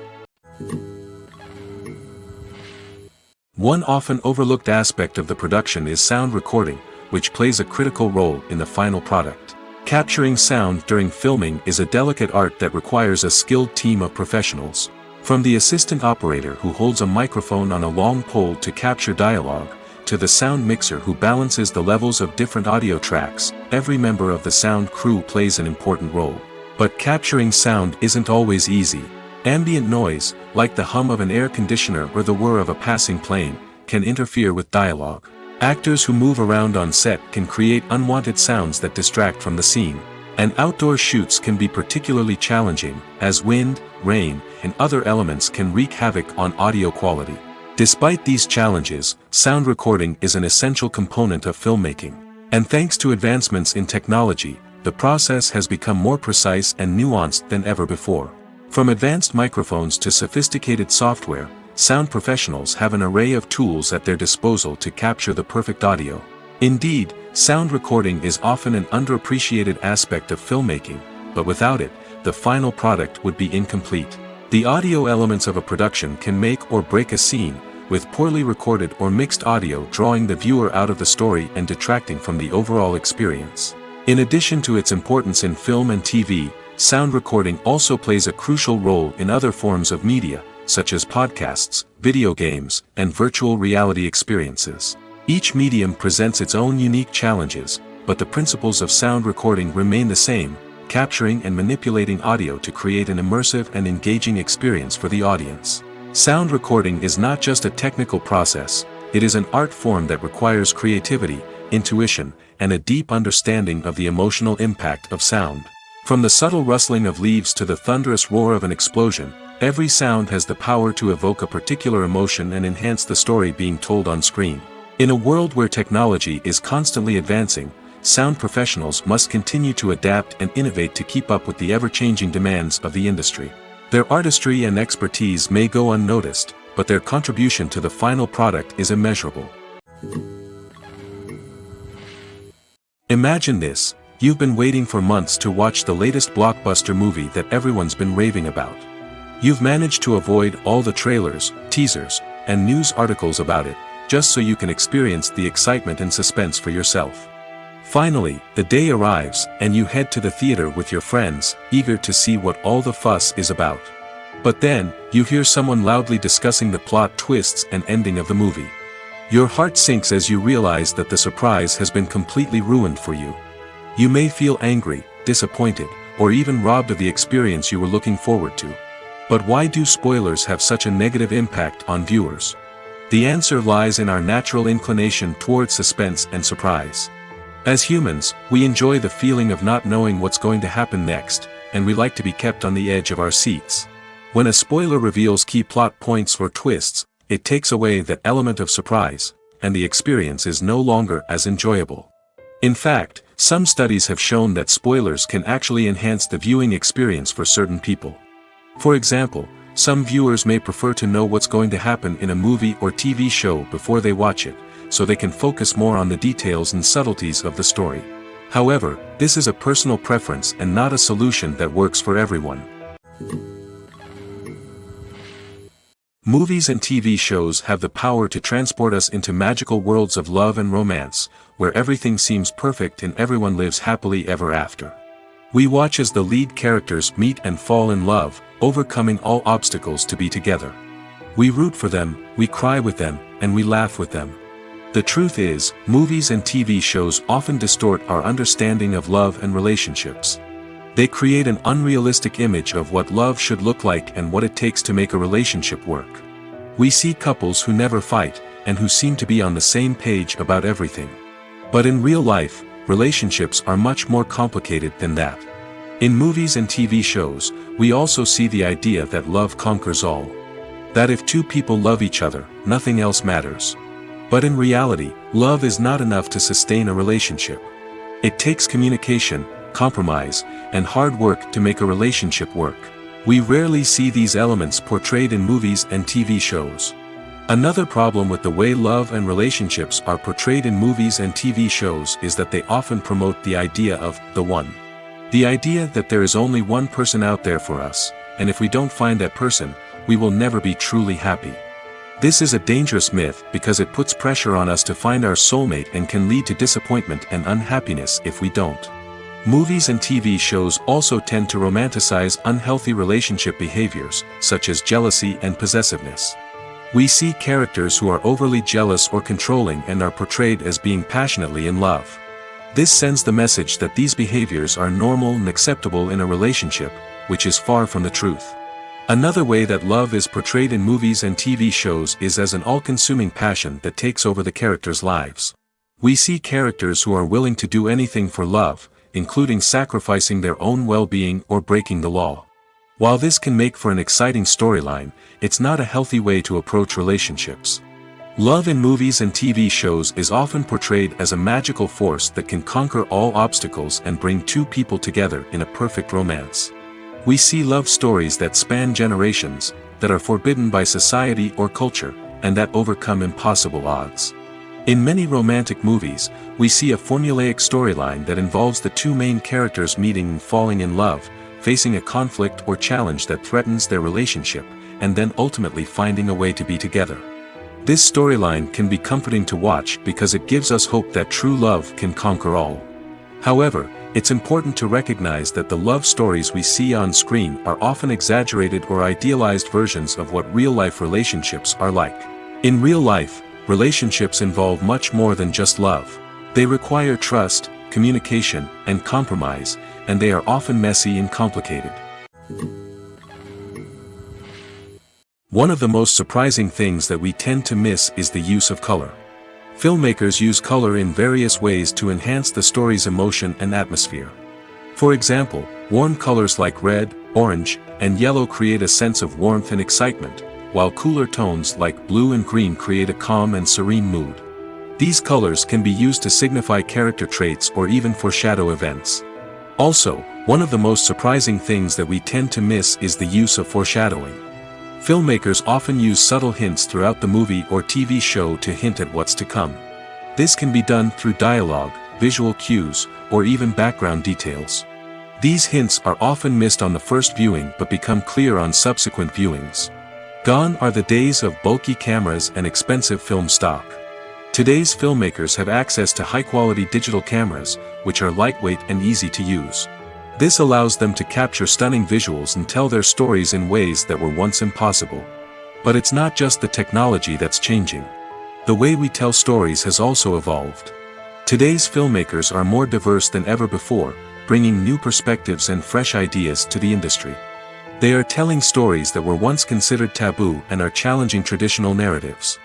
One often overlooked aspect of the production is sound recording, which plays a critical role in the final product. Capturing sound during filming is a delicate art that requires a skilled team of professionals. From the assistant operator who holds a microphone on a long pole to capture dialogue, to the sound mixer who balances the levels of different audio tracks, every member of the sound crew plays an important role. But capturing sound isn't always easy. Ambient noise, like the hum of an air conditioner or the whir of a passing plane, can interfere with dialogue. Actors who move around on set can create unwanted sounds that distract from the scene. And outdoor shoots can be particularly challenging, as wind, rain, and other elements can wreak havoc on audio quality. Despite these challenges, sound recording is an essential component of filmmaking. And thanks to advancements in technology, the process has become more precise and nuanced than ever before. From advanced microphones to sophisticated software, sound professionals have an array of tools at their disposal to capture the perfect audio. Indeed, sound recording is often an underappreciated aspect of filmmaking, but without it, the final product would be incomplete. The audio elements of a production can make or break a scene, with poorly recorded or mixed audio drawing the viewer out of the story and detracting from the overall experience. In addition to its importance in film and TV, sound recording also plays a crucial role in other forms of media, such as podcasts, video games, and virtual reality experiences. Each medium presents its own unique challenges, but the principles of sound recording remain the same, capturing and manipulating audio to create an immersive and engaging experience for the audience. Sound recording is not just a technical process, it is an art form that requires creativity, intuition, and a deep understanding of the emotional impact of sound. From the subtle rustling of leaves to the thunderous roar of an explosion, every sound has the power to evoke a particular emotion and enhance the story being told on screen. In a world where technology is constantly advancing, sound professionals must continue to adapt and innovate to keep up with the ever-changing demands of the industry. Their artistry and expertise may go unnoticed, but their contribution to the final product is immeasurable. Imagine this: you've been waiting for months to watch the latest blockbuster movie that everyone's been raving about. You've managed to avoid all the trailers, teasers, and news articles about it, just so you can experience the excitement and suspense for yourself. Finally, the day arrives, and you head to the theater with your friends, eager to see what all the fuss is about. But then, you hear someone loudly discussing the plot twists and ending of the movie. Your heart sinks as you realize that the surprise has been completely ruined for you. You may feel angry, disappointed, or even robbed of the experience you were looking forward to. But why do spoilers have such a negative impact on viewers? The answer lies in our natural inclination towards suspense and surprise. As humans, we enjoy the feeling of not knowing what's going to happen next, and we like to be kept on the edge of our seats. When a spoiler reveals key plot points or twists, it takes away that element of surprise, and the experience is no longer as enjoyable. In fact, some studies have shown that spoilers can actually enhance the viewing experience for certain people. For example, some viewers may prefer to know what's going to happen in a movie or TV show before they watch it, so they can focus more on the details and subtleties of the story. However, this is a personal preference and not a solution that works for everyone. Movies and TV shows have the power to transport us into magical worlds of love and romance, where everything seems perfect and everyone lives happily ever after. We watch as the lead characters meet and fall in love, overcoming all obstacles to be together. We root for them, we cry with them, and we laugh with them. The truth is, movies and TV shows often distort our understanding of love and relationships. They create an unrealistic image of what love should look like and what it takes to make a relationship work. We see couples who never fight, and who seem to be on the same page about everything. But in real life, relationships are much more complicated than that. In movies and TV shows, we also see the idea that love conquers all. That if two people love each other, nothing else matters. But in reality, love is not enough to sustain a relationship. It takes communication, compromise, and hard work to make a relationship work. We rarely see these elements portrayed in movies and TV shows. Another problem with the way love and relationships are portrayed in movies and TV shows is that they often promote the idea of the one. The idea that there is only one person out there for us, and if we don't find that person, we will never be truly happy. This is a dangerous myth because it puts pressure on us to find our soulmate and can lead to disappointment and unhappiness if we don't. Movies and TV shows also tend to romanticize unhealthy relationship behaviors, such as jealousy and possessiveness. We see characters who are overly jealous or controlling and are portrayed as being passionately in love. This sends the message that these behaviors are normal and acceptable in a relationship, which is far from the truth. Another way that love is portrayed in movies and TV shows is as an all-consuming passion that takes over the characters' lives. We see characters who are willing to do anything for love, including sacrificing their own well-being or breaking the law. While this can make for an exciting storyline, it's not a healthy way to approach relationships. Love in movies and TV shows is often portrayed as a magical force that can conquer all obstacles and bring two people together in a perfect romance. We see love stories that span generations, that are forbidden by society or culture, and that overcome impossible odds. In many romantic movies, we see a formulaic storyline that involves the two main characters meeting and falling in love, facing a conflict or challenge that threatens their relationship, and then ultimately finding a way to be together. This storyline can be comforting to watch because it gives us hope that true love can conquer all. However, it's important to recognize that the love stories we see on screen are often exaggerated or idealized versions of what real-life relationships are like. In real life, relationships involve much more than just love. They require trust, communication, and compromise, and they are often messy and complicated. One of the most surprising things that we tend to miss is the use of color. Filmmakers use color in various ways to enhance the story's emotion and atmosphere. For example, warm colors like red, orange, and yellow create a sense of warmth and excitement, while cooler tones like blue and green create a calm and serene mood. These colors can be used to signify character traits or even foreshadow events. Also, one of the most surprising things that we tend to miss is the use of foreshadowing. Filmmakers often use subtle hints throughout the movie or TV show to hint at what's to come. This can be done through dialogue, visual cues, or even background details. These hints are often missed on the first viewing but become clear on subsequent viewings. Gone are the days of bulky cameras and expensive film stock. Today's filmmakers have access to high-quality digital cameras, which are lightweight and easy to use. This allows them to capture stunning visuals and tell their stories in ways that were once impossible. But it's not just the technology that's changing. The way we tell stories has also evolved. Today's filmmakers are more diverse than ever before, bringing new perspectives and fresh ideas to the industry. They are telling stories that were once considered taboo and are challenging traditional narratives.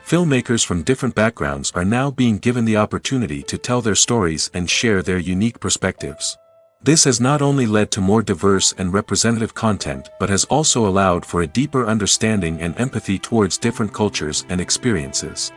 Filmmakers from different backgrounds are now being given the opportunity to tell their stories and share their unique perspectives. This has not only led to more diverse and representative content but has also allowed for a deeper understanding and empathy towards different cultures and experiences.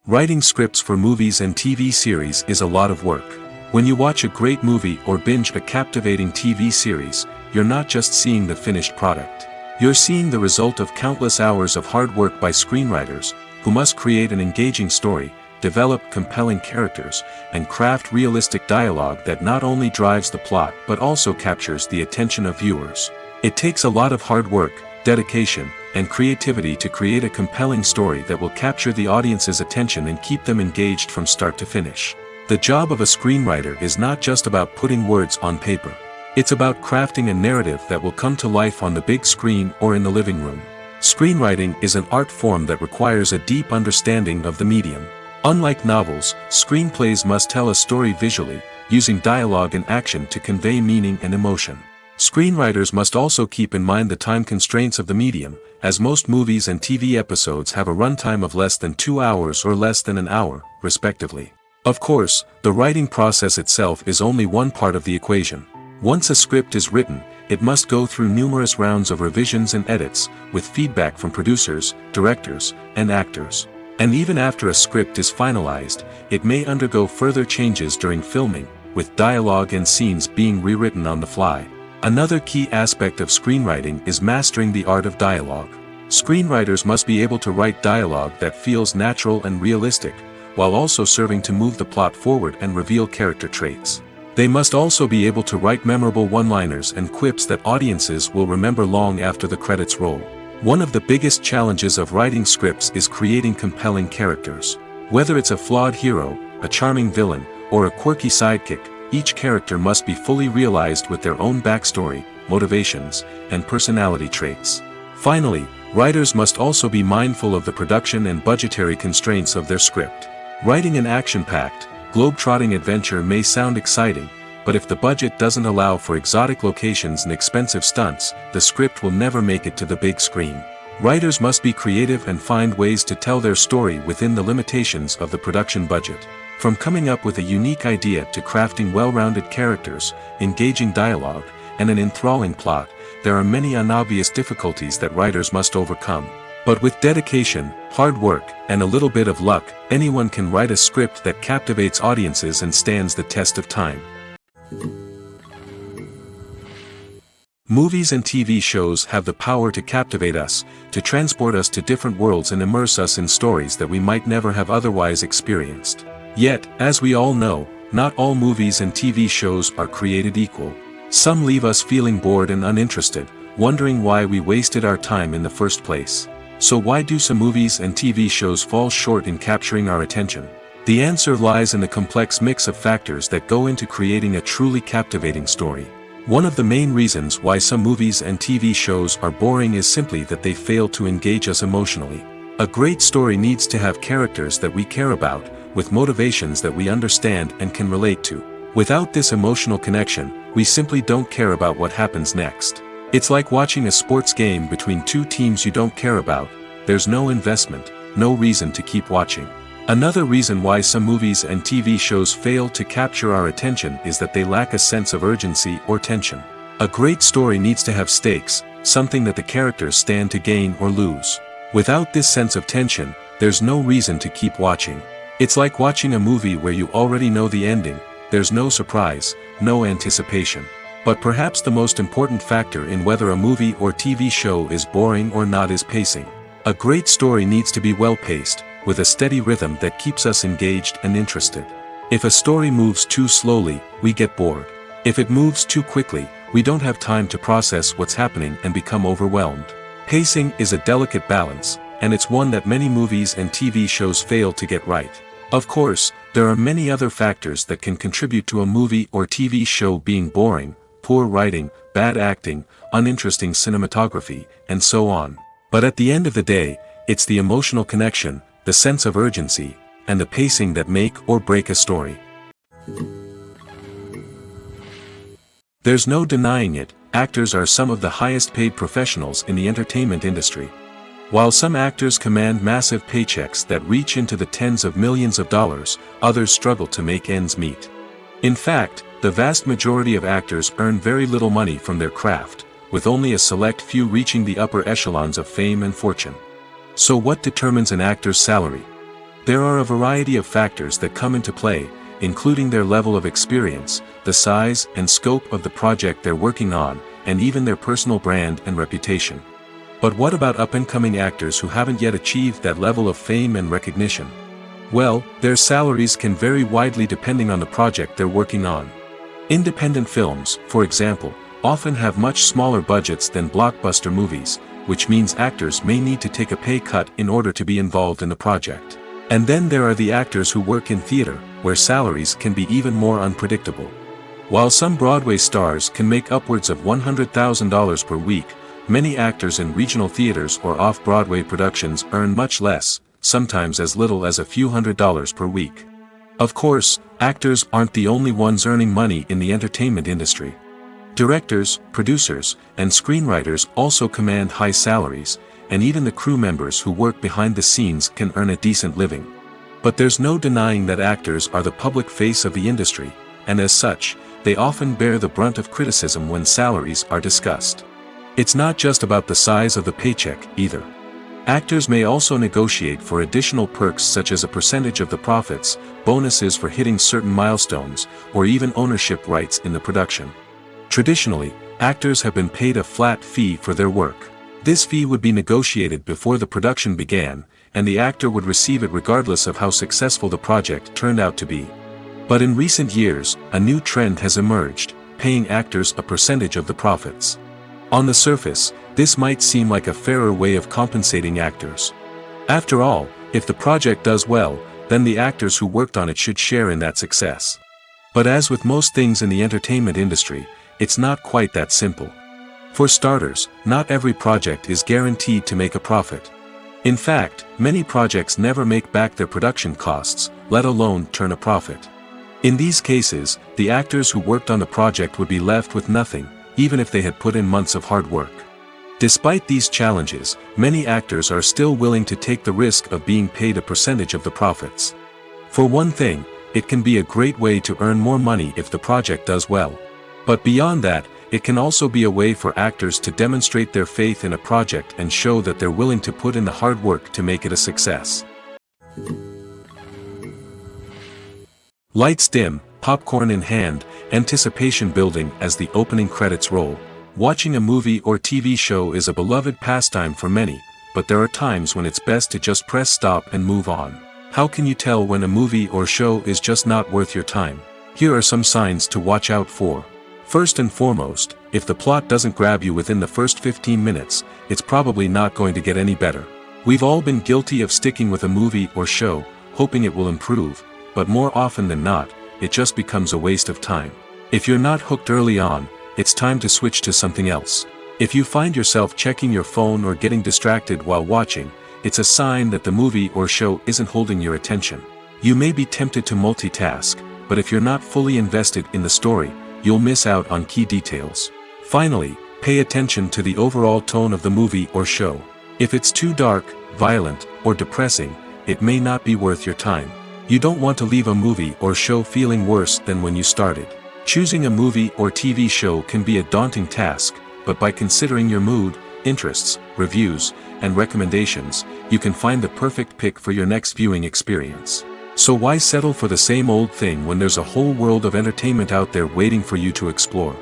Writing scripts for movies and TV series is a lot of work. When you watch a great movie or binge a captivating TV series, you're not just seeing the finished product. You're seeing the result of countless hours of hard work by screenwriters, who must create an engaging story, develop compelling characters, and craft realistic dialogue that not only drives the plot but also captures the attention of viewers. It takes a lot of hard work, dedication, and creativity to create a compelling story that will capture the audience's attention and keep them engaged from start to finish. The job of a screenwriter is not just about putting words on paper. It's about crafting a narrative that will come to life on the big screen or in the living room. Screenwriting is an art form that requires a deep understanding of the medium. Unlike novels, screenplays must tell a story visually, using dialogue and action to convey meaning and emotion. Screenwriters must also keep in mind the time constraints of the medium, as most movies and TV episodes have a runtime of less than 2 hours or less than an hour, respectively. Of course, the writing process itself is only one part of the equation. Once a script is written, it must go through numerous rounds of revisions and edits, with feedback from producers, directors, and actors. And even after a script is finalized, it may undergo further changes during filming, with dialogue and scenes being rewritten on the fly. Another key aspect of screenwriting is mastering the art of dialogue. Screenwriters must be able to write dialogue that feels natural and realistic, while also serving to move the plot forward and reveal character traits. They must also be able to write memorable one-liners and quips that audiences will remember long after the credits roll. One of the biggest challenges of writing scripts is creating compelling characters. Whether it's a flawed hero, a charming villain, or a quirky sidekick, each character must be fully realized with their own backstory, motivations, and personality traits. Finally, writers must also be mindful of the production and budgetary constraints of their script. Writing an action-packed, globe-trotting adventure may sound exciting, but if the budget doesn't allow for exotic locations and expensive stunts, the script will never make it to the big screen. Writers must be creative and find ways to tell their story within the limitations of the production budget. From coming up with a unique idea to crafting well-rounded characters, engaging dialogue, and an enthralling plot, there are many unobvious difficulties that writers must overcome. But with dedication, hard work, and a little bit of luck, anyone can write a script that captivates audiences and stands the test of time. Movies and TV shows have the power to captivate us, to transport us to different worlds and immerse us in stories that we might never have otherwise experienced. Yet, as we all know, not all movies and TV shows are created equal. Some leave us feeling bored and uninterested, wondering why we wasted our time in the first place. So why do some movies and TV shows fall short in capturing our attention? The answer lies in the complex mix of factors that go into creating a truly captivating story. One of the main reasons why some movies and TV shows are boring is simply that they fail to engage us emotionally. A great story needs to have characters that we care about, with motivations that we understand and can relate to. Without this emotional connection, we simply don't care about what happens next. It's like watching a sports game between two teams you don't care about. There's no investment, no reason to keep watching. Another reason why some movies and TV shows fail to capture our attention is that they lack a sense of urgency or tension. A great story needs to have stakes, something that the characters stand to gain or lose. Without this sense of tension, there's no reason to keep watching. It's like watching a movie where you already know the ending, there's no surprise, no anticipation. But perhaps the most important factor in whether a movie or TV show is boring or not is pacing. A great story needs to be well-paced, with a steady rhythm that keeps us engaged and interested. If a story moves too slowly, we get bored. If it moves too quickly, we don't have time to process what's happening and become overwhelmed. Pacing is a delicate balance, and it's one that many movies and TV shows fail to get right. Of course, there are many other factors that can contribute to a movie or TV show being boring: poor writing, bad acting, uninteresting cinematography, and so on. But at the end of the day, it's the emotional connection, the sense of urgency, and the pacing that make or break a story. There's no denying it, actors are some of the highest paid professionals in the entertainment industry. While some actors command massive paychecks that reach into the tens of millions of dollars, others struggle to make ends meet. In fact, the vast majority of actors earn very little money from their craft, with only a select few reaching the upper echelons of fame and fortune. So what determines an actor's salary? There are a variety of factors that come into play, including their level of experience, the size and scope of the project they're working on, and even their personal brand and reputation. But what about up-and-coming actors who haven't yet achieved that level of fame and recognition? Well, their salaries can vary widely depending on the project they're working on. Independent films, for example, often have much smaller budgets than blockbuster movies, which means actors may need to take a pay cut in order to be involved in the project. And then there are the actors who work in theater, where salaries can be even more unpredictable. While some Broadway stars can make upwards of $100,000 per week, many actors in regional theaters or off-Broadway productions earn much less, sometimes as little as a few $100s per week. Of course, actors aren't the only ones earning money in the entertainment industry. Directors, producers, and screenwriters also command high salaries, and even the crew members who work behind the scenes can earn a decent living. But there's no denying that actors are the public face of the industry, and as such, they often bear the brunt of criticism when salaries are discussed. It's not just about the size of the paycheck, either. Actors may also negotiate for additional perks such as a percentage of the profits, bonuses for hitting certain milestones, or even ownership rights in the production. Traditionally, actors have been paid a flat fee for their work. This fee would be negotiated before the production began, and the actor would receive it regardless of how successful the project turned out to be. But in recent years, a new trend has emerged, paying actors a percentage of the profits. On the surface, this might seem like a fairer way of compensating actors. After all, if the project does well, then the actors who worked on it should share in that success. But as with most things in the entertainment industry, it's not quite that simple. For starters, not every project is guaranteed to make a profit. In fact, many projects never make back their production costs, let alone turn a profit. In these cases, the actors who worked on the project would be left with nothing, even if they had put in months of hard work. Despite these challenges, many actors are still willing to take the risk of being paid a percentage of the profits. For one thing, it can be a great way to earn more money if the project does well. But beyond that, it can also be a way for actors to demonstrate their faith in a project and show that they're willing to put in the hard work to make it a success. Lights dim, popcorn in hand, anticipation building as the opening credits roll. Watching a movie or TV show is a beloved pastime for many, but there are times when it's best to just press stop and move on. How can you tell when a movie or show is just not worth your time? Here are some signs to watch out for. First and foremost, if the plot doesn't grab you within the first 15 minutes, it's probably not going to get any better. We've all been guilty of sticking with a movie or show, hoping it will improve, but more often than not, it just becomes a waste of time. If you're not hooked early on, it's time to switch to something else. If you find yourself checking your phone or getting distracted while watching, it's a sign that the movie or show isn't holding your attention. You may be tempted to multitask, but if you're not fully invested in the story, you'll miss out on key details. Finally, pay attention to the overall tone of the movie or show. If it's too dark, violent, or depressing, it may not be worth your time. You don't want to leave a movie or show feeling worse than when you started. Choosing a movie or TV show can be a daunting task, but by considering your mood, interests, reviews, and recommendations, you can find the perfect pick for your next viewing experience. So why settle for the same old thing when there's a whole world of entertainment out there waiting for you to explore?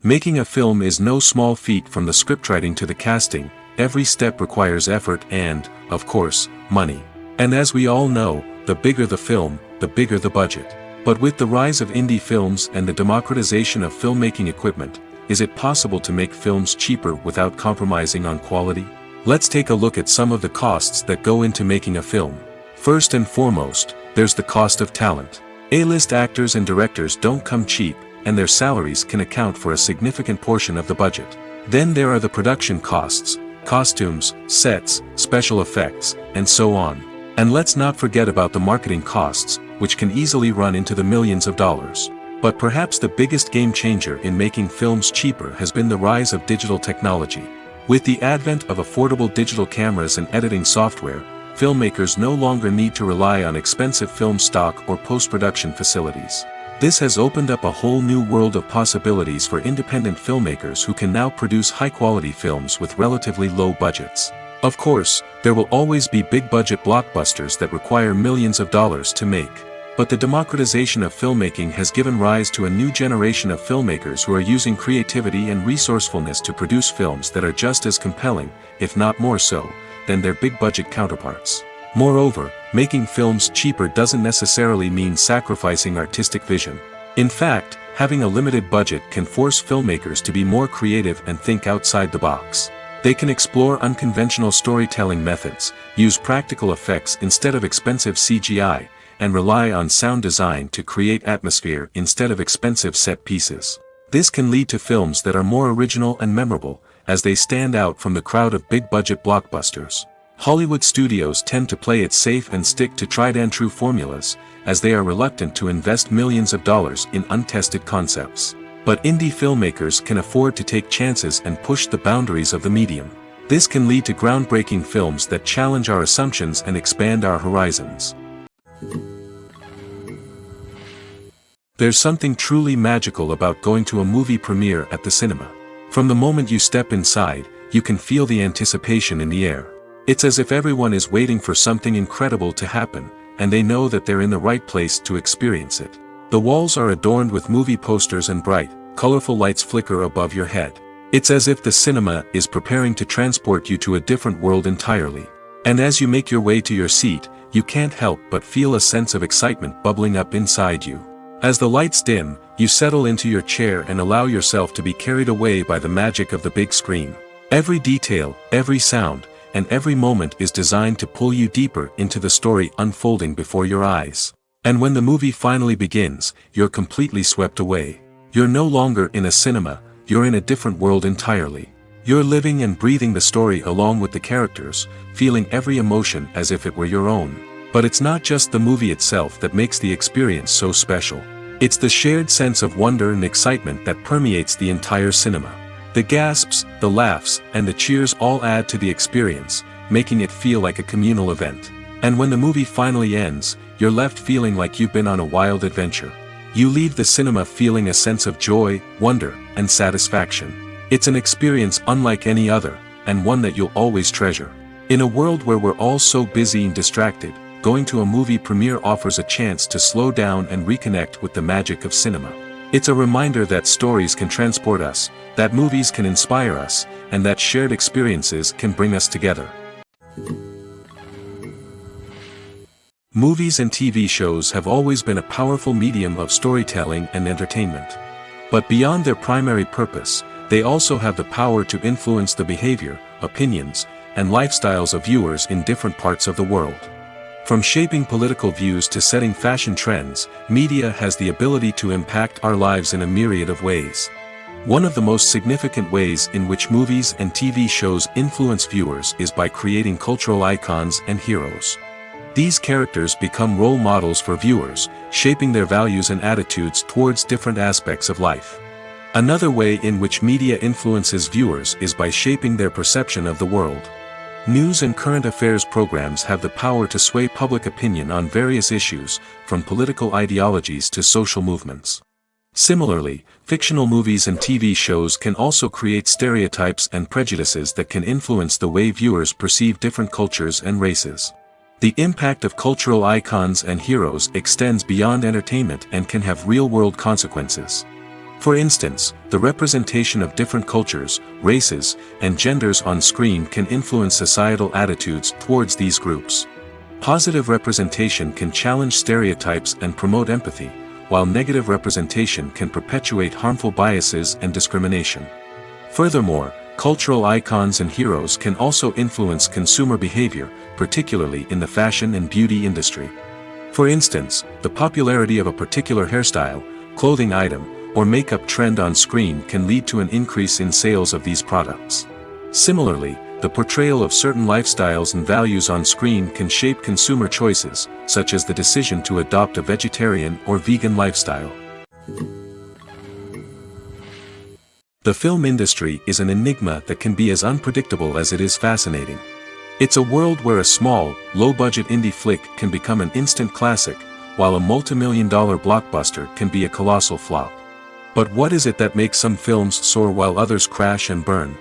Making a film is no small feat. From the scriptwriting to the casting, every step requires effort and, of course, money. And as we all know, the bigger the film, the bigger the budget. But with the rise of indie films and the democratization of filmmaking equipment, is it possible to make films cheaper without compromising on quality? Let's take a look at some of the costs that go into making a film. First and foremost, there's the cost of talent. A-list actors and directors don't come cheap, and their salaries can account for a significant portion of the budget. Then there are the production costs, costumes, sets, special effects, and so on. And let's not forget about the marketing costs, which can easily run into the millions of dollars. But perhaps the biggest game changer in making films cheaper has been the rise of digital technology. With the advent of affordable digital cameras and editing software, filmmakers no longer need to rely on expensive film stock or post-production facilities. This has opened up a whole new world of possibilities for independent filmmakers who can now produce high-quality films with relatively low budgets. Of course, there will always be big-budget blockbusters that require millions of dollars to make. But the democratization of filmmaking has given rise to a new generation of filmmakers who are using creativity and resourcefulness to produce films that are just as compelling, if not more so, than their big-budget counterparts. Moreover, making films cheaper doesn't necessarily mean sacrificing artistic vision. In fact, having a limited budget can force filmmakers to be more creative and think outside the box. They can explore unconventional storytelling methods, use practical effects instead of expensive CGI, and rely on sound design to create atmosphere instead of expensive set pieces. This can lead to films that are more original and memorable, as they stand out from the crowd of big-budget blockbusters. Hollywood studios tend to play it safe and stick to tried-and-true formulas, as they are reluctant to invest millions of dollars in untested concepts. But indie filmmakers can afford to take chances and push the boundaries of the medium. This can lead to groundbreaking films that challenge our assumptions and expand our horizons. There's something truly magical about going to a movie premiere at the cinema. From the moment you step inside, you can feel the anticipation in the air. It's as if everyone is waiting for something incredible to happen, and they know that they're in the right place to experience it. The walls are adorned with movie posters and bright, colorful lights flicker above your head. It's as if the cinema is preparing to transport you to a different world entirely. And as you make your way to your seat, you can't help but feel a sense of excitement bubbling up inside you. As the lights dim, you settle into your chair and allow yourself to be carried away by the magic of the big screen. Every detail, every sound, and every moment is designed to pull you deeper into the story unfolding before your eyes. And when the movie finally begins, you're completely swept away. You're no longer in a cinema, you're in a different world entirely. You're living and breathing the story along with the characters, feeling every emotion as if it were your own. But it's not just the movie itself that makes the experience so special. It's the shared sense of wonder and excitement that permeates the entire cinema. The gasps, the laughs, and the cheers all add to the experience, making it feel like a communal event. And when the movie finally ends, you're left feeling like you've been on a wild adventure. You leave the cinema feeling a sense of joy, wonder, and satisfaction. It's an experience unlike any other, and one that you'll always treasure. In a world where we're all so busy and distracted, going to a movie premiere offers a chance to slow down and reconnect with the magic of cinema. It's a reminder that stories can transport us, that movies can inspire us, and that shared experiences can bring us together. Movies and TV shows have always been a powerful medium of storytelling and entertainment. But beyond their primary purpose, they also have the power to influence the behavior, opinions, and lifestyles of viewers in different parts of the world. From shaping political views to setting fashion trends, media has the ability to impact our lives in a myriad of ways. One of the most significant ways in which movies and TV shows influence viewers is by creating cultural icons and heroes. These characters become role models for viewers, shaping their values and attitudes towards different aspects of life. Another way in which media influences viewers is by shaping their perception of the world. News and current affairs programs have the power to sway public opinion on various issues, from political ideologies to social movements. Similarly, fictional movies and TV shows can also create stereotypes and prejudices that can influence the way viewers perceive different cultures and races. The impact of cultural icons and heroes extends beyond entertainment and can have real-world consequences. For instance, the representation of different cultures, races, and genders on screen can influence societal attitudes towards these groups. Positive representation can challenge stereotypes and promote empathy, while negative representation can perpetuate harmful biases and discrimination. Furthermore, cultural icons and heroes can also influence consumer behavior, particularly in the fashion and beauty industry. For instance, the popularity of a particular hairstyle, clothing item, or makeup trend on screen can lead to an increase in sales of these products. Similarly, the portrayal of certain lifestyles and values on screen can shape consumer choices, such as the decision to adopt a vegetarian or vegan lifestyle. The film industry is an enigma that can be as unpredictable as it is fascinating. It's a world where a small, low-budget indie flick can become an instant classic, while a multi-million-dollar blockbuster can be a colossal flop. But what is it that makes some films soar while others crash and burn?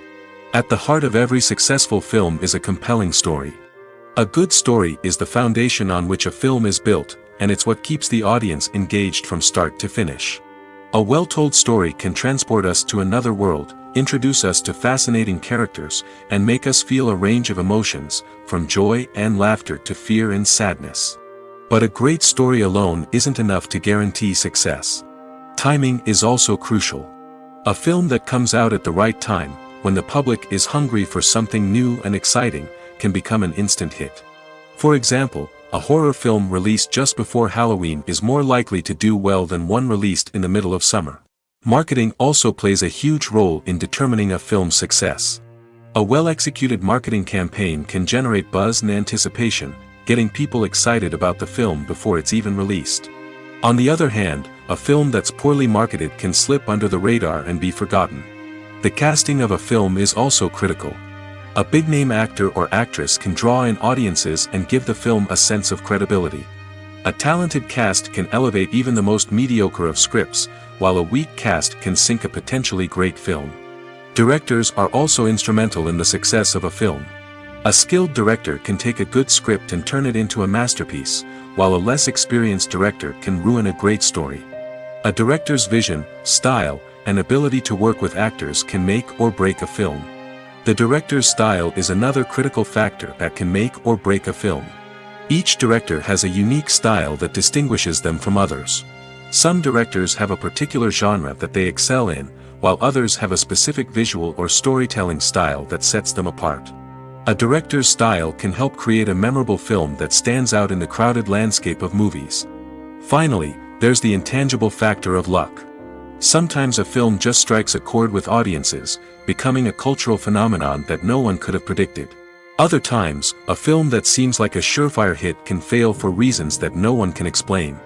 At the heart of every successful film is a compelling story. A good story is the foundation on which a film is built, and it's what keeps the audience engaged from start to finish. A well-told story can transport us to another world, introduce us to fascinating characters, and make us feel a range of emotions, from joy and laughter to fear and sadness. But a great story alone isn't enough to guarantee success. Timing is also crucial. A film that comes out at the right time, when the public is hungry for something new and exciting, can become an instant hit. For example, a horror film released just before Halloween is more likely to do well than one released in the middle of summer. Marketing also plays a huge role in determining a film's success. A well-executed marketing campaign can generate buzz and anticipation, getting people excited about the film before it's even released. On the other hand, a film that's poorly marketed can slip under the radar and be forgotten. The casting of a film is also critical. A big-name actor or actress can draw in audiences and give the film a sense of credibility. A talented cast can elevate even the most mediocre of scripts, while a weak cast can sink a potentially great film. Directors are also instrumental in the success of a film. A skilled director can take a good script and turn it into a masterpiece, while a less experienced director can ruin a great story. A director's vision, style, and ability to work with actors can make or break a film. The director's style is another critical factor that can make or break a film. Each director has a unique style that distinguishes them from others. Some directors have a particular genre that they excel in, while others have a specific visual or storytelling style that sets them apart. A director's style can help create a memorable film that stands out in the crowded landscape of movies. Finally, there's the intangible factor of luck. Sometimes a film just strikes a chord with audiences, becoming a cultural phenomenon that no one could have predicted. Other times, a film that seems like a surefire hit can fail for reasons that no one can explain.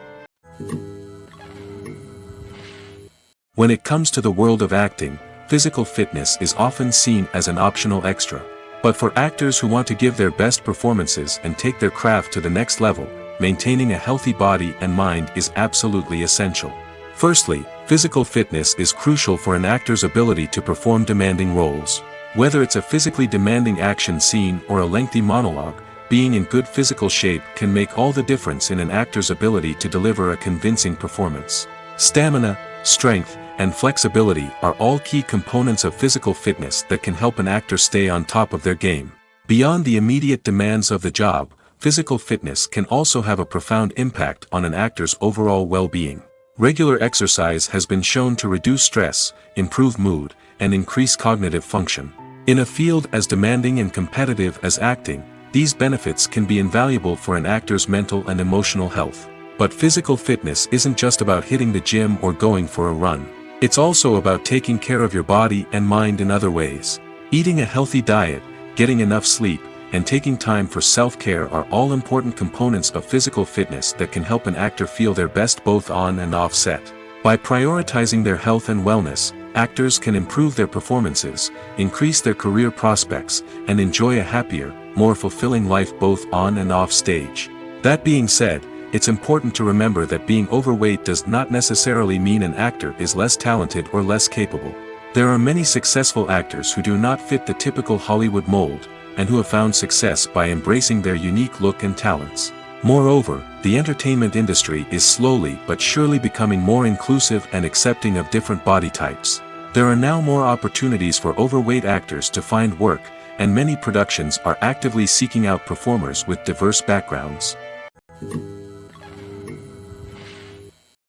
When it comes to the world of acting, physical fitness is often seen as an optional extra. But for actors who want to give their best performances and take their craft to the next level, maintaining a healthy body and mind is absolutely essential. Firstly, physical fitness is crucial for an actor's ability to perform demanding roles. Whether it's a physically demanding action scene or a lengthy monologue, being in good physical shape can make all the difference in an actor's ability to deliver a convincing performance. Stamina, strength, and flexibility are all key components of physical fitness that can help an actor stay on top of their game. Beyond the immediate demands of the job, physical fitness can also have a profound impact on an actor's overall well-being. Regular exercise has been shown to reduce stress, improve mood, and increase cognitive function. In a field as demanding and competitive as acting, these benefits can be invaluable for an actor's mental and emotional health. But physical fitness isn't just about hitting the gym or going for a run. It's also about taking care of your body and mind in other ways. Eating a healthy diet, getting enough sleep, and taking time for self-care are all important components of physical fitness that can help an actor feel their best both on and off set. By prioritizing their health and wellness, actors can improve their performances, increase their career prospects, and enjoy a happier, more fulfilling life both on and off stage. That being said, it's important to remember that being overweight does not necessarily mean an actor is less talented or less capable. There are many successful actors who do not fit the typical Hollywood mold, and who have found success by embracing their unique look and talents. Moreover, the entertainment industry is slowly but surely becoming more inclusive and accepting of different body types. There are now more opportunities for overweight actors to find work, and many productions are actively seeking out performers with diverse backgrounds.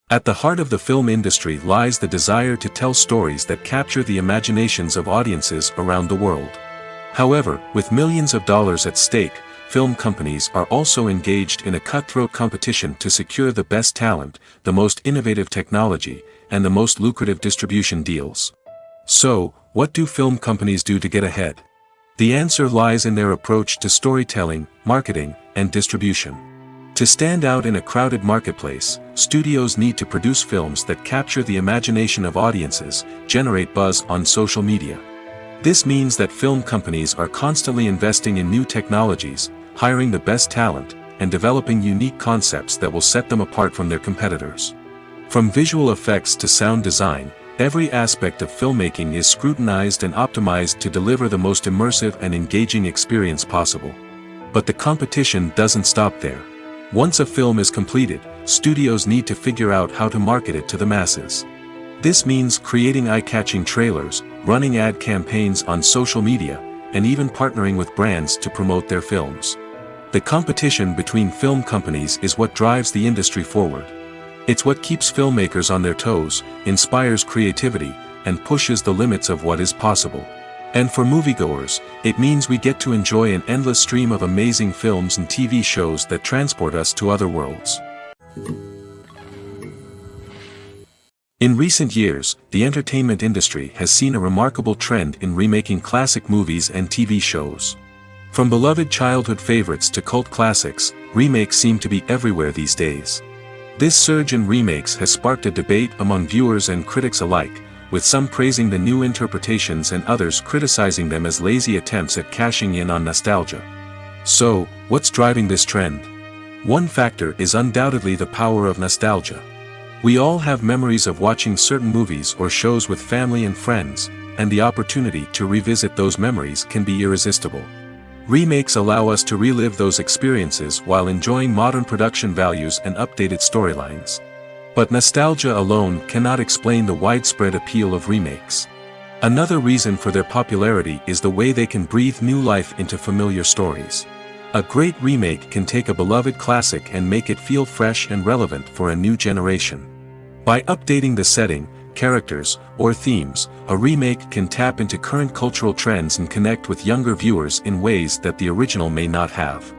At the heart of the film industry lies the desire to tell stories that capture the imaginations of audiences around the world. However, with millions of dollars at stake, film companies are also engaged in a cutthroat competition to secure the best talent, the most innovative technology, and the most lucrative distribution deals. So, what do film companies do to get ahead? The answer lies in their approach to storytelling, marketing, and distribution. To stand out in a crowded marketplace, studios need to produce films that capture the imagination of audiences, generate buzz on social media. This means that film companies are constantly investing in new technologies, hiring the best talent, and developing unique concepts that will set them apart from their competitors. From visual effects to sound design, every aspect of filmmaking is scrutinized and optimized to deliver the most immersive and engaging experience possible. But the competition doesn't stop there. Once a film is completed, studios need to figure out how to market it to the masses. This means creating eye-catching trailers, running ad campaigns on social media, and even partnering with brands to promote their films. The competition between film companies is what drives the industry forward. It's what keeps filmmakers on their toes, inspires creativity, and pushes the limits of what is possible. And for moviegoers, it means we get to enjoy an endless stream of amazing films and TV shows that transport us to other worlds. In recent years, the entertainment industry has seen a remarkable trend in remaking classic movies and TV shows. From beloved childhood favorites to cult classics, remakes seem to be everywhere these days. This surge in remakes has sparked a debate among viewers and critics alike, with some praising the new interpretations and others criticizing them as lazy attempts at cashing in on nostalgia. So, what's driving this trend? One factor is undoubtedly the power of nostalgia. We all have memories of watching certain movies or shows with family and friends, and the opportunity to revisit those memories can be irresistible. Remakes allow us to relive those experiences while enjoying modern production values and updated storylines. But nostalgia alone cannot explain the widespread appeal of remakes. Another reason for their popularity is the way they can breathe new life into familiar stories. A great remake can take a beloved classic and make it feel fresh and relevant for a new generation. By updating the setting, characters, or themes, a remake can tap into current cultural trends and connect with younger viewers in ways that the original may not have.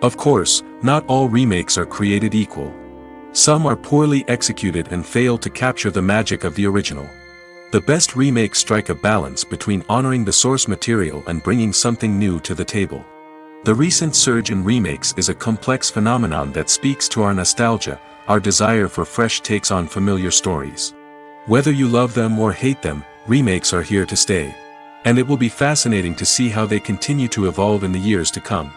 Of course, not all remakes are created equal. Some are poorly executed and fail to capture the magic of the original. The best remakes strike a balance between honoring the source material and bringing something new to the table. The recent surge in remakes is a complex phenomenon that speaks to our nostalgia, our desire for fresh takes on familiar stories. Whether you love them or hate them, remakes are here to stay. And it will be fascinating to see how they continue to evolve in the years to come.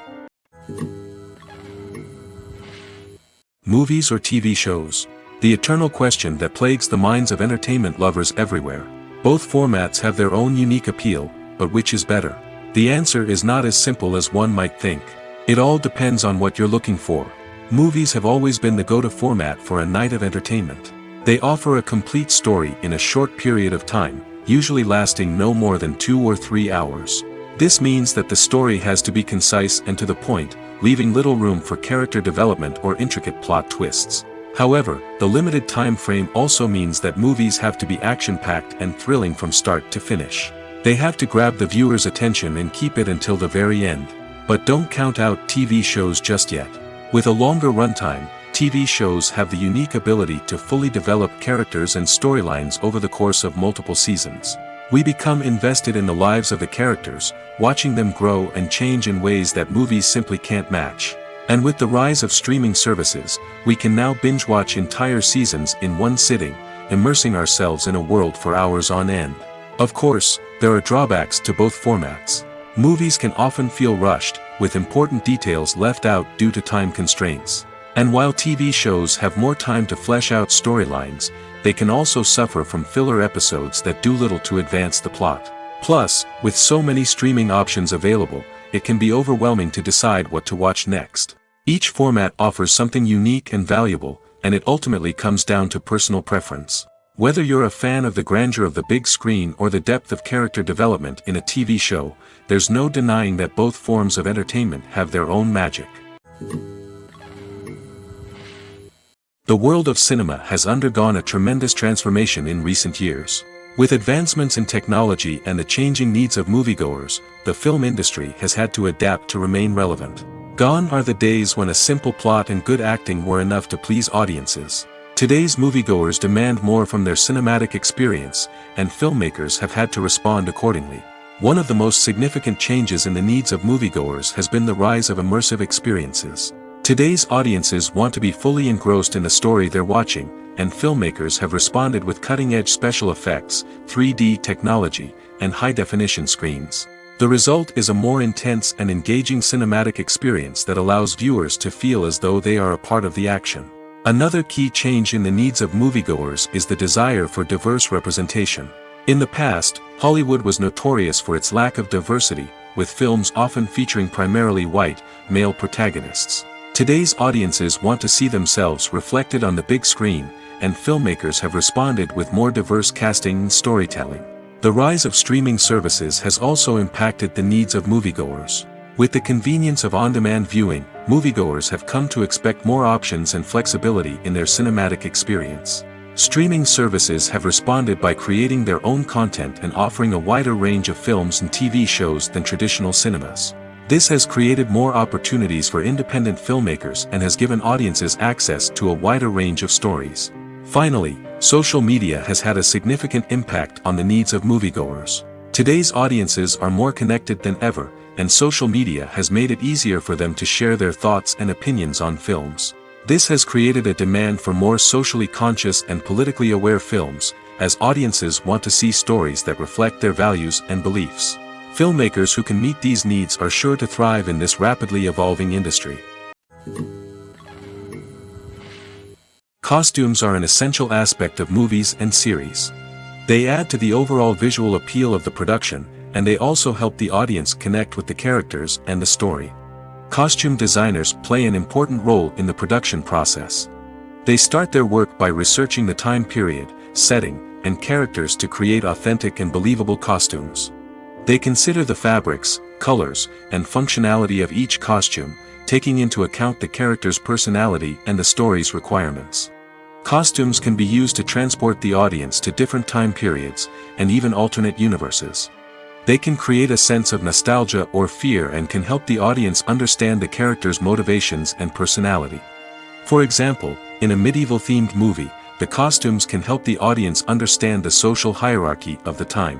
Movies or TV shows? The eternal question that plagues the minds of entertainment lovers everywhere. Both formats have their own unique appeal, but which is better? The answer is not as simple as one might think. It all depends on what you're looking for. Movies have always been the go-to format for a night of entertainment. They offer a complete story in a short period of time, usually lasting no more than 2 or 3 hours. This means that the story has to be concise and to the point, leaving little room for character development or intricate plot twists. However, the limited time frame also means that movies have to be action-packed and thrilling from start to finish. They have to grab the viewer's attention and keep it until the very end. But don't count out TV shows just yet. With a longer runtime, TV shows have the unique ability to fully develop characters and storylines over the course of multiple seasons. We become invested in the lives of the characters, watching them grow and change in ways that movies simply can't match. And with the rise of streaming services, we can now binge-watch entire seasons in one sitting, immersing ourselves in a world for hours on end. Of course, there are drawbacks to both formats. Movies can often feel rushed, with important details left out due to time constraints. And while TV shows have more time to flesh out storylines, they can also suffer from filler episodes that do little to advance the plot. Plus, with so many streaming options available, it can be overwhelming to decide what to watch next. Each format offers something unique and valuable, and it ultimately comes down to personal preference. Whether you're a fan of the grandeur of the big screen or the depth of character development in a TV show, there's no denying that both forms of entertainment have their own magic. The world of cinema has undergone a tremendous transformation in recent years. With advancements in technology and the changing needs of moviegoers, the film industry has had to adapt to remain relevant. Gone are the days when a simple plot and good acting were enough to please audiences. Today's moviegoers demand more from their cinematic experience, and filmmakers have had to respond accordingly. One of the most significant changes in the needs of moviegoers has been the rise of immersive experiences. Today's audiences want to be fully engrossed in the story they're watching, and filmmakers have responded with cutting-edge special effects, 3D technology, and high-definition screens. The result is a more intense and engaging cinematic experience that allows viewers to feel as though they are a part of the action. Another key change in the needs of moviegoers is the desire for diverse representation. In the past, Hollywood was notorious for its lack of diversity, with films often featuring primarily white, male protagonists. Today's audiences want to see themselves reflected on the big screen, and filmmakers have responded with more diverse casting and storytelling. The rise of streaming services has also impacted the needs of moviegoers. With the convenience of on-demand viewing, moviegoers have come to expect more options and flexibility in their cinematic experience. Streaming services have responded by creating their own content and offering a wider range of films and TV shows than traditional cinemas. This has created more opportunities for independent filmmakers and has given audiences access to a wider range of stories. Finally, social media has had a significant impact on the needs of moviegoers. Today's audiences are more connected than ever, and social media has made it easier for them to share their thoughts and opinions on films. This has created a demand for more socially conscious and politically aware films, as audiences want to see stories that reflect their values and beliefs. Filmmakers who can meet these needs are sure to thrive in this rapidly evolving industry. Costumes are an essential aspect of movies and series. They add to the overall visual appeal of the production, and they also help the audience connect with the characters and the story. Costume designers play an important role in the production process. They start their work by researching the time period, setting, and characters to create authentic and believable costumes. They consider the fabrics, colors, and functionality of each costume, taking into account the character's personality and the story's requirements. Costumes can be used to transport the audience to different time periods, and even alternate universes. They can create a sense of nostalgia or fear and can help the audience understand the character's motivations and personality. For example, in a medieval-themed movie, the costumes can help the audience understand the social hierarchy of the time.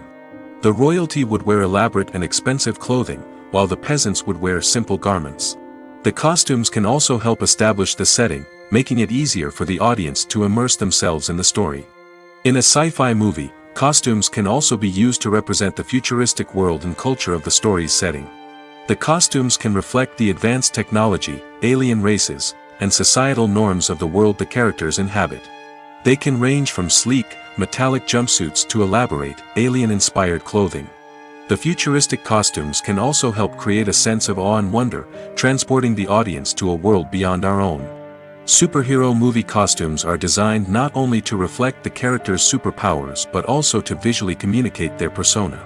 The royalty would wear elaborate and expensive clothing, while the peasants would wear simple garments. The costumes can also help establish the setting, making it easier for the audience to immerse themselves in the story. In a sci-fi movie, costumes can also be used to represent the futuristic world and culture of the story's setting. The costumes can reflect the advanced technology, alien races, and societal norms of the world the characters inhabit. They can range from sleek, metallic jumpsuits to elaborate, alien-inspired clothing. The futuristic costumes can also help create a sense of awe and wonder, transporting the audience to a world beyond our own. Superhero movie costumes are designed not only to reflect the character's superpowers but also to visually communicate their persona.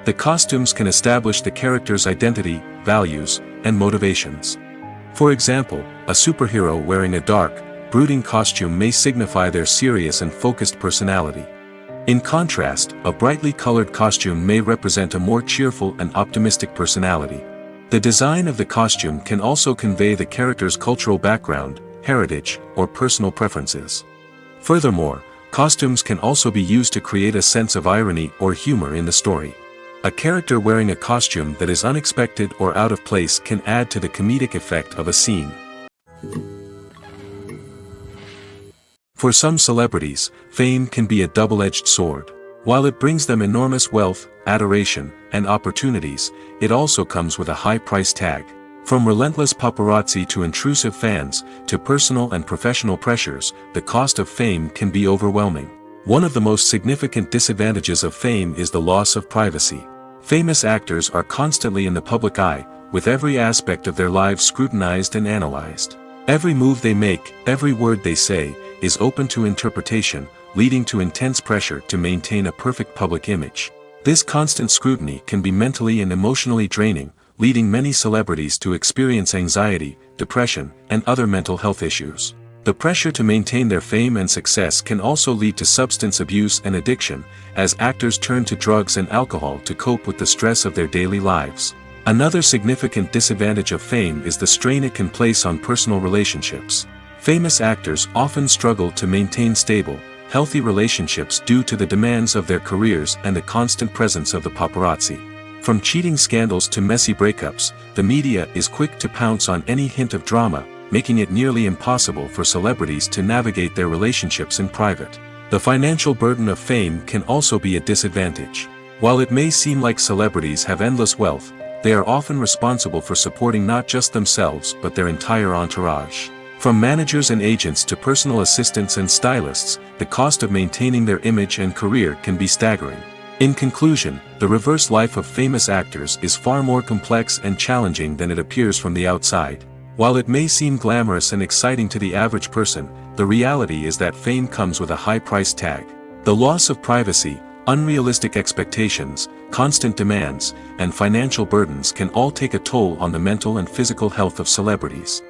The costumes can establish the character's identity, values, and motivations. For example, a superhero wearing a dark, brooding costume may signify their serious and focused personality. In contrast, a brightly colored costume may represent a more cheerful and optimistic personality. The design of the costume can also convey the character's cultural background, heritage, or personal preferences. Furthermore, costumes can also be used to create a sense of irony or humor in the story. A character wearing a costume that is unexpected or out of place can add to the comedic effect of a scene. For some celebrities, fame can be a double-edged sword. While it brings them enormous wealth, adoration, and opportunities, it also comes with a high price tag. From relentless paparazzi to intrusive fans, to personal and professional pressures, the cost of fame can be overwhelming. One of the most significant disadvantages of fame is the loss of privacy. Famous actors are constantly in the public eye, with every aspect of their lives scrutinized and analyzed. Every move they make, every word they say, is open to interpretation, leading to intense pressure to maintain a perfect public image. This constant scrutiny can be mentally and emotionally draining, leading many celebrities to experience anxiety, depression, and other mental health issues. The pressure to maintain their fame and success can also lead to substance abuse and addiction, as actors turn to drugs and alcohol to cope with the stress of their daily lives. Another significant disadvantage of fame is the strain it can place on personal relationships. Famous actors often struggle to maintain stable, healthy relationships due to the demands of their careers and the constant presence of the paparazzi. From cheating scandals to messy breakups, the media is quick to pounce on any hint of drama, making it nearly impossible for celebrities to navigate their relationships in private. The financial burden of fame can also be a disadvantage. While it may seem like celebrities have endless wealth, they are often responsible for supporting not just themselves but their entire entourage. From managers and agents to personal assistants and stylists, the cost of maintaining their image and career can be staggering. In conclusion, the reverse life of famous actors is far more complex and challenging than it appears from the outside. While it may seem glamorous and exciting to the average person, the reality is that fame comes with a high price tag. The loss of privacy, unrealistic expectations, constant demands, and financial burdens can all take a toll on the mental and physical health of celebrities.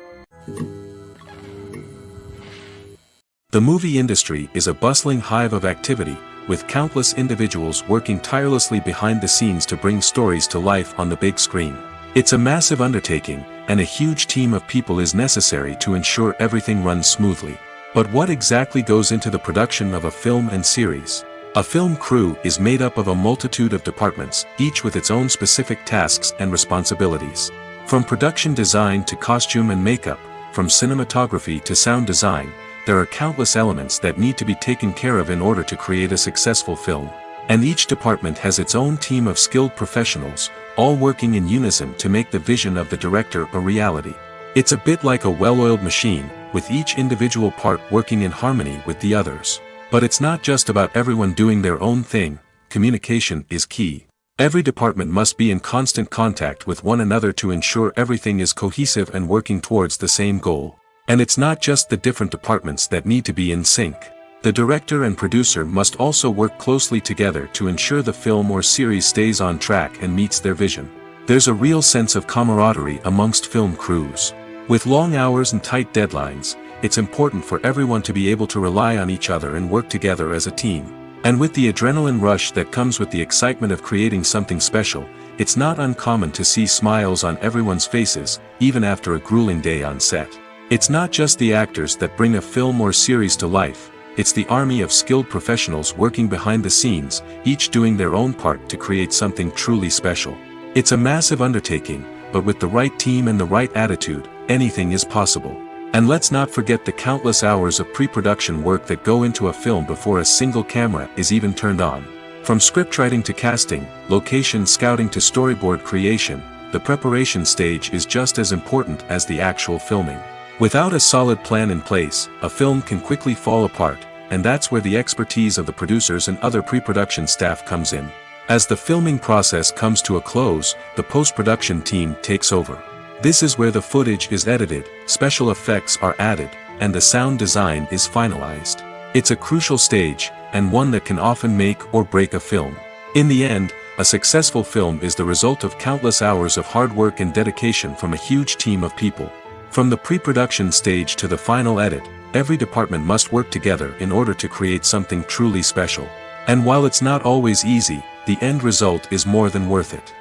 The movie industry is a bustling hive of activity, with countless individuals working tirelessly behind the scenes to bring stories to life on the big screen. It's a massive undertaking, and a huge team of people is necessary to ensure everything runs smoothly. But what exactly goes into the production of a film and series? A film crew is made up of a multitude of departments, each with its own specific tasks and responsibilities. From production design to costume and makeup, from cinematography to sound design, there are countless elements that need to be taken care of in order to create a successful film. And each department has its own team of skilled professionals, all working in unison to make the vision of the director a reality. It's a bit like a well-oiled machine, with each individual part working in harmony with the others. But it's not just about everyone doing their own thing. Communication is key. Every department must be in constant contact with one another to ensure everything is cohesive and working towards the same goal. And it's not just the different departments that need to be in sync. The director and producer must also work closely together to ensure the film or series stays on track and meets their vision. There's a real sense of camaraderie amongst film crews. With long hours and tight deadlines, it's important for everyone to be able to rely on each other and work together as a team. And with the adrenaline rush that comes with the excitement of creating something special, it's not uncommon to see smiles on everyone's faces, even after a grueling day on set. It's not just the actors that bring a film or series to life, it's the army of skilled professionals working behind the scenes, each doing their own part to create something truly special. It's a massive undertaking, but with the right team and the right attitude, anything is possible. And let's not forget the countless hours of pre-production work that go into a film before a single camera is even turned on. From scriptwriting to casting, location scouting to storyboard creation, the preparation stage is just as important as the actual filming. Without a solid plan in place, a film can quickly fall apart, and that's where the expertise of the producers and other pre-production staff comes in. As the filming process comes to a close, the post-production team takes over. This is where the footage is edited, special effects are added, and the sound design is finalized. It's a crucial stage, and one that can often make or break a film. In the end, a successful film is the result of countless hours of hard work and dedication from a huge team of people. From the pre-production stage to the final edit, every department must work together in order to create something truly special. And while it's not always easy, the end result is more than worth it.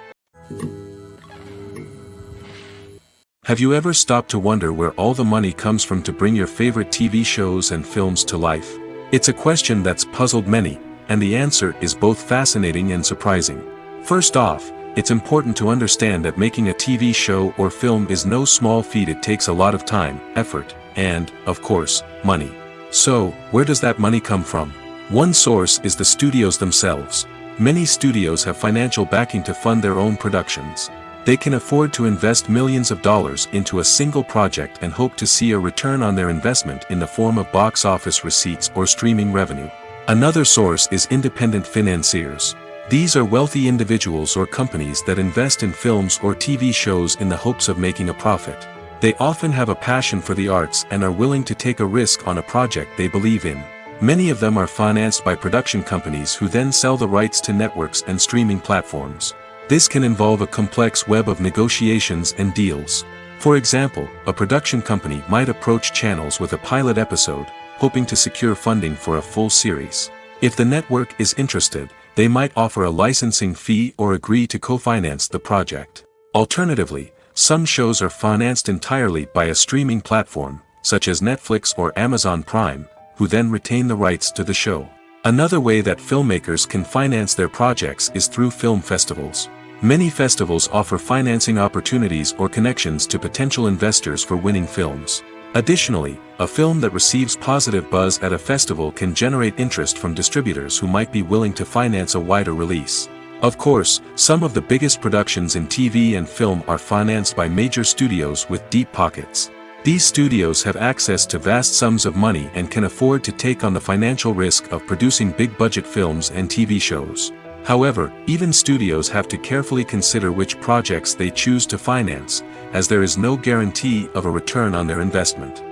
Have you ever stopped to wonder where all the money comes from to bring your favorite TV shows and films to life? It's a question that's puzzled many, and the answer is both fascinating and surprising. First off, it's important to understand that making a TV show or film is no small feat. It takes a lot of time, effort, and, of course, money. So, where does that money come from? One source is the studios themselves. Many studios have financial backing to fund their own productions. They can afford to invest millions of dollars into a single project and hope to see a return on their investment in the form of box office receipts or streaming revenue. Another source is independent financiers. These are wealthy individuals or companies that invest in films or TV shows in the hopes of making a profit. They often have a passion for the arts and are willing to take a risk on a project they believe in. Many of them are financed by production companies who then sell the rights to networks and streaming platforms. This can involve a complex web of negotiations and deals. For example, a production company might approach channels with a pilot episode, hoping to secure funding for a full series. If the network is interested, they might offer a licensing fee or agree to co-finance the project. Alternatively, some shows are financed entirely by a streaming platform, such as Netflix or Amazon Prime, who then retain the rights to the show. Another way that filmmakers can finance their projects is through film festivals. Many festivals offer financing opportunities or connections to potential investors for winning films. Additionally, a film that receives positive buzz at a festival can generate interest from distributors who might be willing to finance a wider release. Of course, some of the biggest productions in TV and film are financed by major studios with deep pockets. These studios have access to vast sums of money and can afford to take on the financial risk of producing big-budget films and TV shows. However, even studios have to carefully consider which projects they choose to finance, as there is no guarantee of a return on their investment.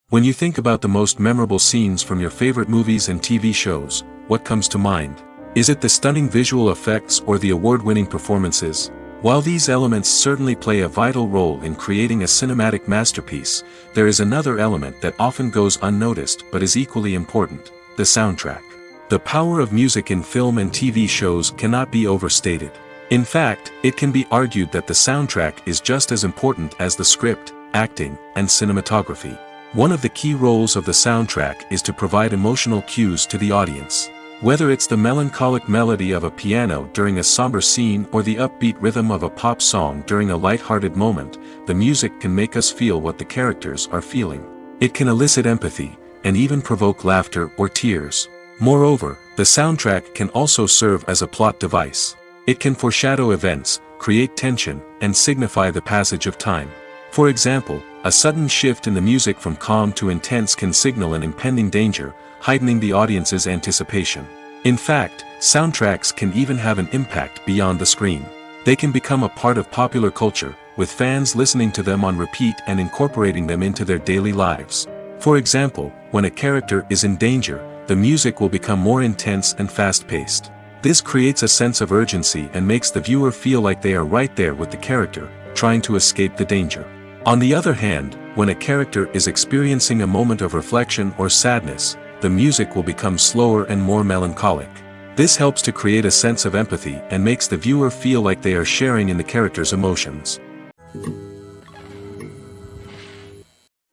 When you think about the most memorable scenes from your favorite movies and TV shows, what comes to mind? Is it the stunning visual effects or the award-winning performances? While these elements certainly play a vital role in creating a cinematic masterpiece, there is another element that often goes unnoticed but is equally important: the soundtrack. The power of music in film and TV shows cannot be overstated. In fact, it can be argued that the soundtrack is just as important as the script, acting, and cinematography. One of the key roles of the soundtrack is to provide emotional cues to the audience. Whether it's the melancholic melody of a piano during a somber scene or the upbeat rhythm of a pop song during a light-hearted moment, the music can make us feel what the characters are feeling. It can elicit empathy, and even provoke laughter or tears. Moreover, the soundtrack can also serve as a plot device. It can foreshadow events, create tension, and signify the passage of time. For example, a sudden shift in the music from calm to intense can signal an impending danger, heightening the audience's anticipation. In fact, soundtracks can even have an impact beyond the screen. They can become a part of popular culture, with fans listening to them on repeat and incorporating them into their daily lives. For example, when a character is in danger, the music will become more intense and fast-paced. This creates a sense of urgency and makes the viewer feel like they are right there with the character, trying to escape the danger. On the other hand, when a character is experiencing a moment of reflection or sadness, the music will become slower and more melancholic. This helps to create a sense of empathy and makes the viewer feel like they are sharing in the character's emotions.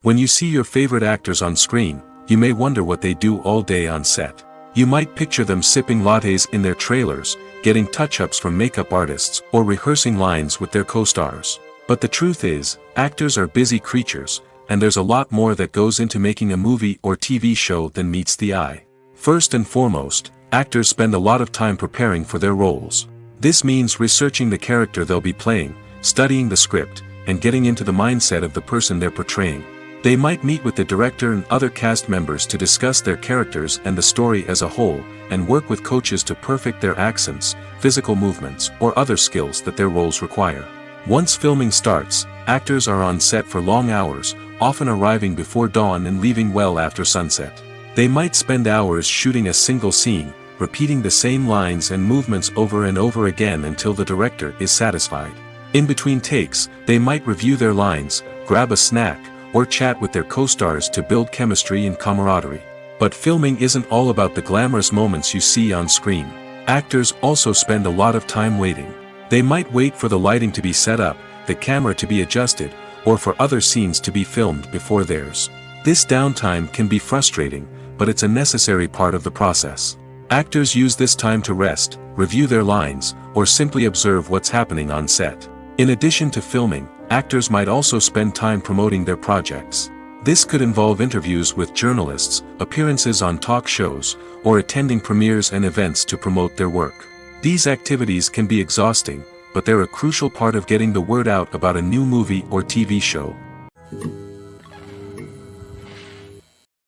When you see your favorite actors on screen, you may wonder what they do all day on set. You might picture them sipping lattes in their trailers, getting touch-ups from makeup artists, or rehearsing lines with their co-stars. But the truth is, actors are busy creatures, and there's a lot more that goes into making a movie or TV show than meets the eye. First and foremost, actors spend a lot of time preparing for their roles. This means researching the character they'll be playing, studying the script, and getting into the mindset of the person they're portraying. They might meet with the director and other cast members to discuss their characters and the story as a whole, and work with coaches to perfect their accents, physical movements, or other skills that their roles require. Once filming starts, actors are on set for long hours, often arriving before dawn and leaving well after sunset. They might spend hours shooting a single scene, repeating the same lines and movements over and over again until the director is satisfied. In between takes, they might review their lines, grab a snack, or chat with their co-stars to build chemistry and camaraderie. But filming isn't all about the glamorous moments you see on screen. Actors also spend a lot of time waiting. They might wait for the lighting to be set up, the camera to be adjusted, or for other scenes to be filmed before theirs. This downtime can be frustrating, but it's a necessary part of the process. Actors use this time to rest, review their lines, or simply observe what's happening on set. In addition to filming, actors might also spend time promoting their projects. This could involve interviews with journalists, appearances on talk shows, or attending premieres and events to promote their work. These activities can be exhausting, but they're a crucial part of getting the word out about a new movie or TV show.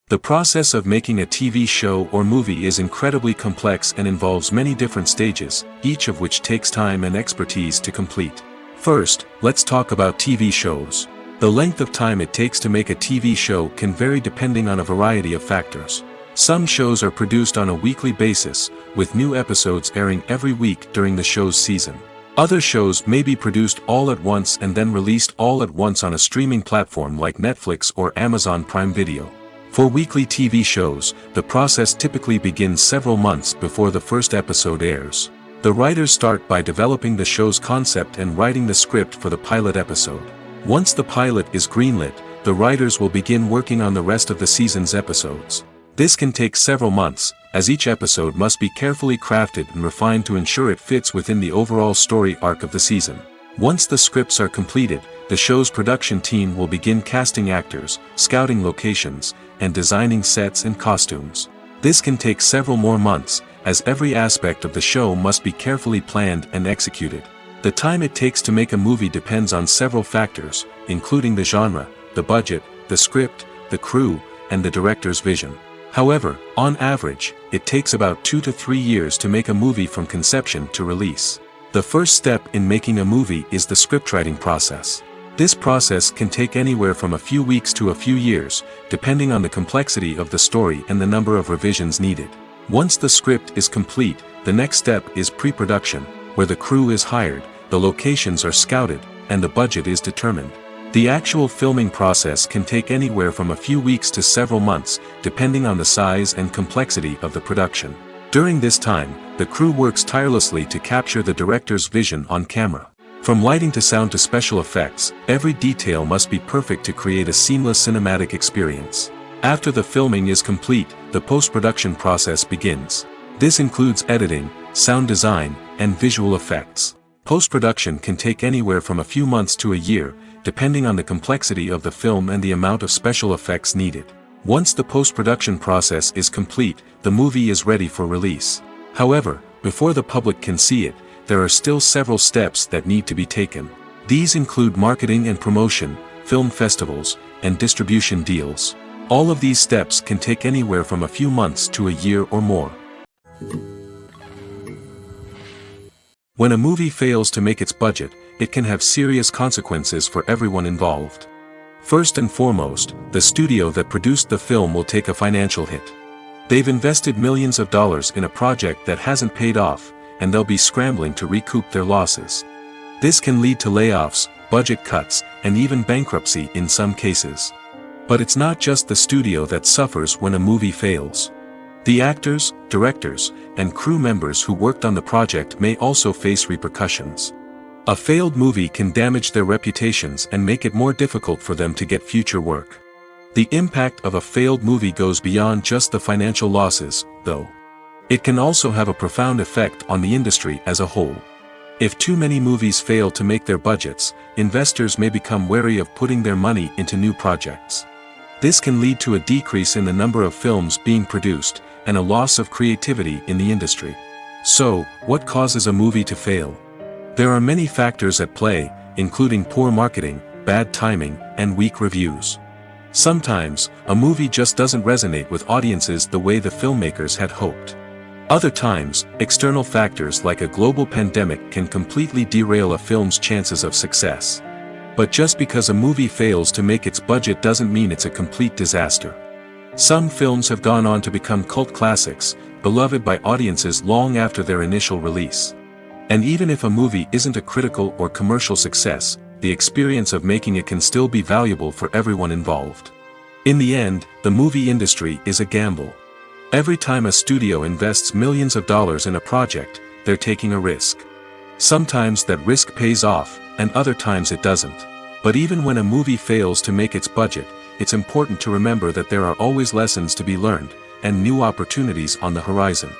The process of making a TV show or movie is incredibly complex and involves many different stages, each of which takes time and expertise to complete. First, let's talk about TV shows. The length of time it takes to make a TV show can vary depending on a variety of factors. Some shows are produced on a weekly basis, with new episodes airing every week during the show's season. Other shows may be produced all at once and then released all at once on a streaming platform like Netflix or Amazon Prime Video. For weekly TV shows, the process typically begins several months before the first episode airs. The writers start by developing the show's concept and writing the script for the pilot episode. Once the pilot is greenlit, the writers will begin working on the rest of the season's episodes. This can take several months, as each episode must be carefully crafted and refined to ensure it fits within the overall story arc of the season. Once the scripts are completed, the show's production team will begin casting actors, scouting locations, and designing sets and costumes. This can take several more months, as every aspect of the show must be carefully planned and executed. The time it takes to make a movie depends on several factors, including the genre, the budget, the script, the crew, and the director's vision. However, on average, it takes about 2 to 3 years to make a movie from conception to release. The first step in making a movie is the scriptwriting process. This process can take anywhere from a few weeks to a few years, depending on the complexity of the story and the number of revisions needed. Once the script is complete, the next step is pre-production, where the crew is hired, the locations are scouted, and the budget is determined. The actual filming process can take anywhere from a few weeks to several months, depending on the size and complexity of the production. During this time, the crew works tirelessly to capture the director's vision on camera. From lighting to sound to special effects, every detail must be perfect to create a seamless cinematic experience. After the filming is complete, the post-production process begins. This includes editing, sound design, and visual effects. Post-production can take anywhere from a few months to a year, depending on the complexity of the film and the amount of special effects needed. Once the post-production process is complete, the movie is ready for release. However, before the public can see it, there are still several steps that need to be taken. These include marketing and promotion, film festivals, and distribution deals. All of these steps can take anywhere from a few months to a year or more. When a movie fails to make its budget, it can have serious consequences for everyone involved. First and foremost, the studio that produced the film will take a financial hit. They've invested millions of dollars in a project that hasn't paid off, and they'll be scrambling to recoup their losses. This can lead to layoffs, budget cuts, and even bankruptcy in some cases. But it's not just the studio that suffers when a movie fails. The actors, directors, and crew members who worked on the project may also face repercussions. A failed movie can damage their reputations and make it more difficult for them to get future work. The impact of a failed movie goes beyond just the financial losses, though. It can also have a profound effect on the industry as a whole. If too many movies fail to make their budgets, investors may become wary of putting their money into new projects. This can lead to a decrease in the number of films being produced, and a loss of creativity in the industry. So, what causes a movie to fail? There are many factors at play, including poor marketing, bad timing, and weak reviews. Sometimes, a movie just doesn't resonate with audiences the way the filmmakers had hoped. Other times, external factors like a global pandemic can completely derail a film's chances of success. But just because a movie fails to make its budget doesn't mean it's a complete disaster. Some films have gone on to become cult classics, beloved by audiences long after their initial release. And even if a movie isn't a critical or commercial success, the experience of making it can still be valuable for everyone involved. In the end, the movie industry is a gamble. Every time a studio invests millions of dollars in a project, they're taking a risk. Sometimes that risk pays off, and other times it doesn't. But even when a movie fails to make its budget, it's important to remember that there are always lessons to be learned, and new opportunities on the horizon.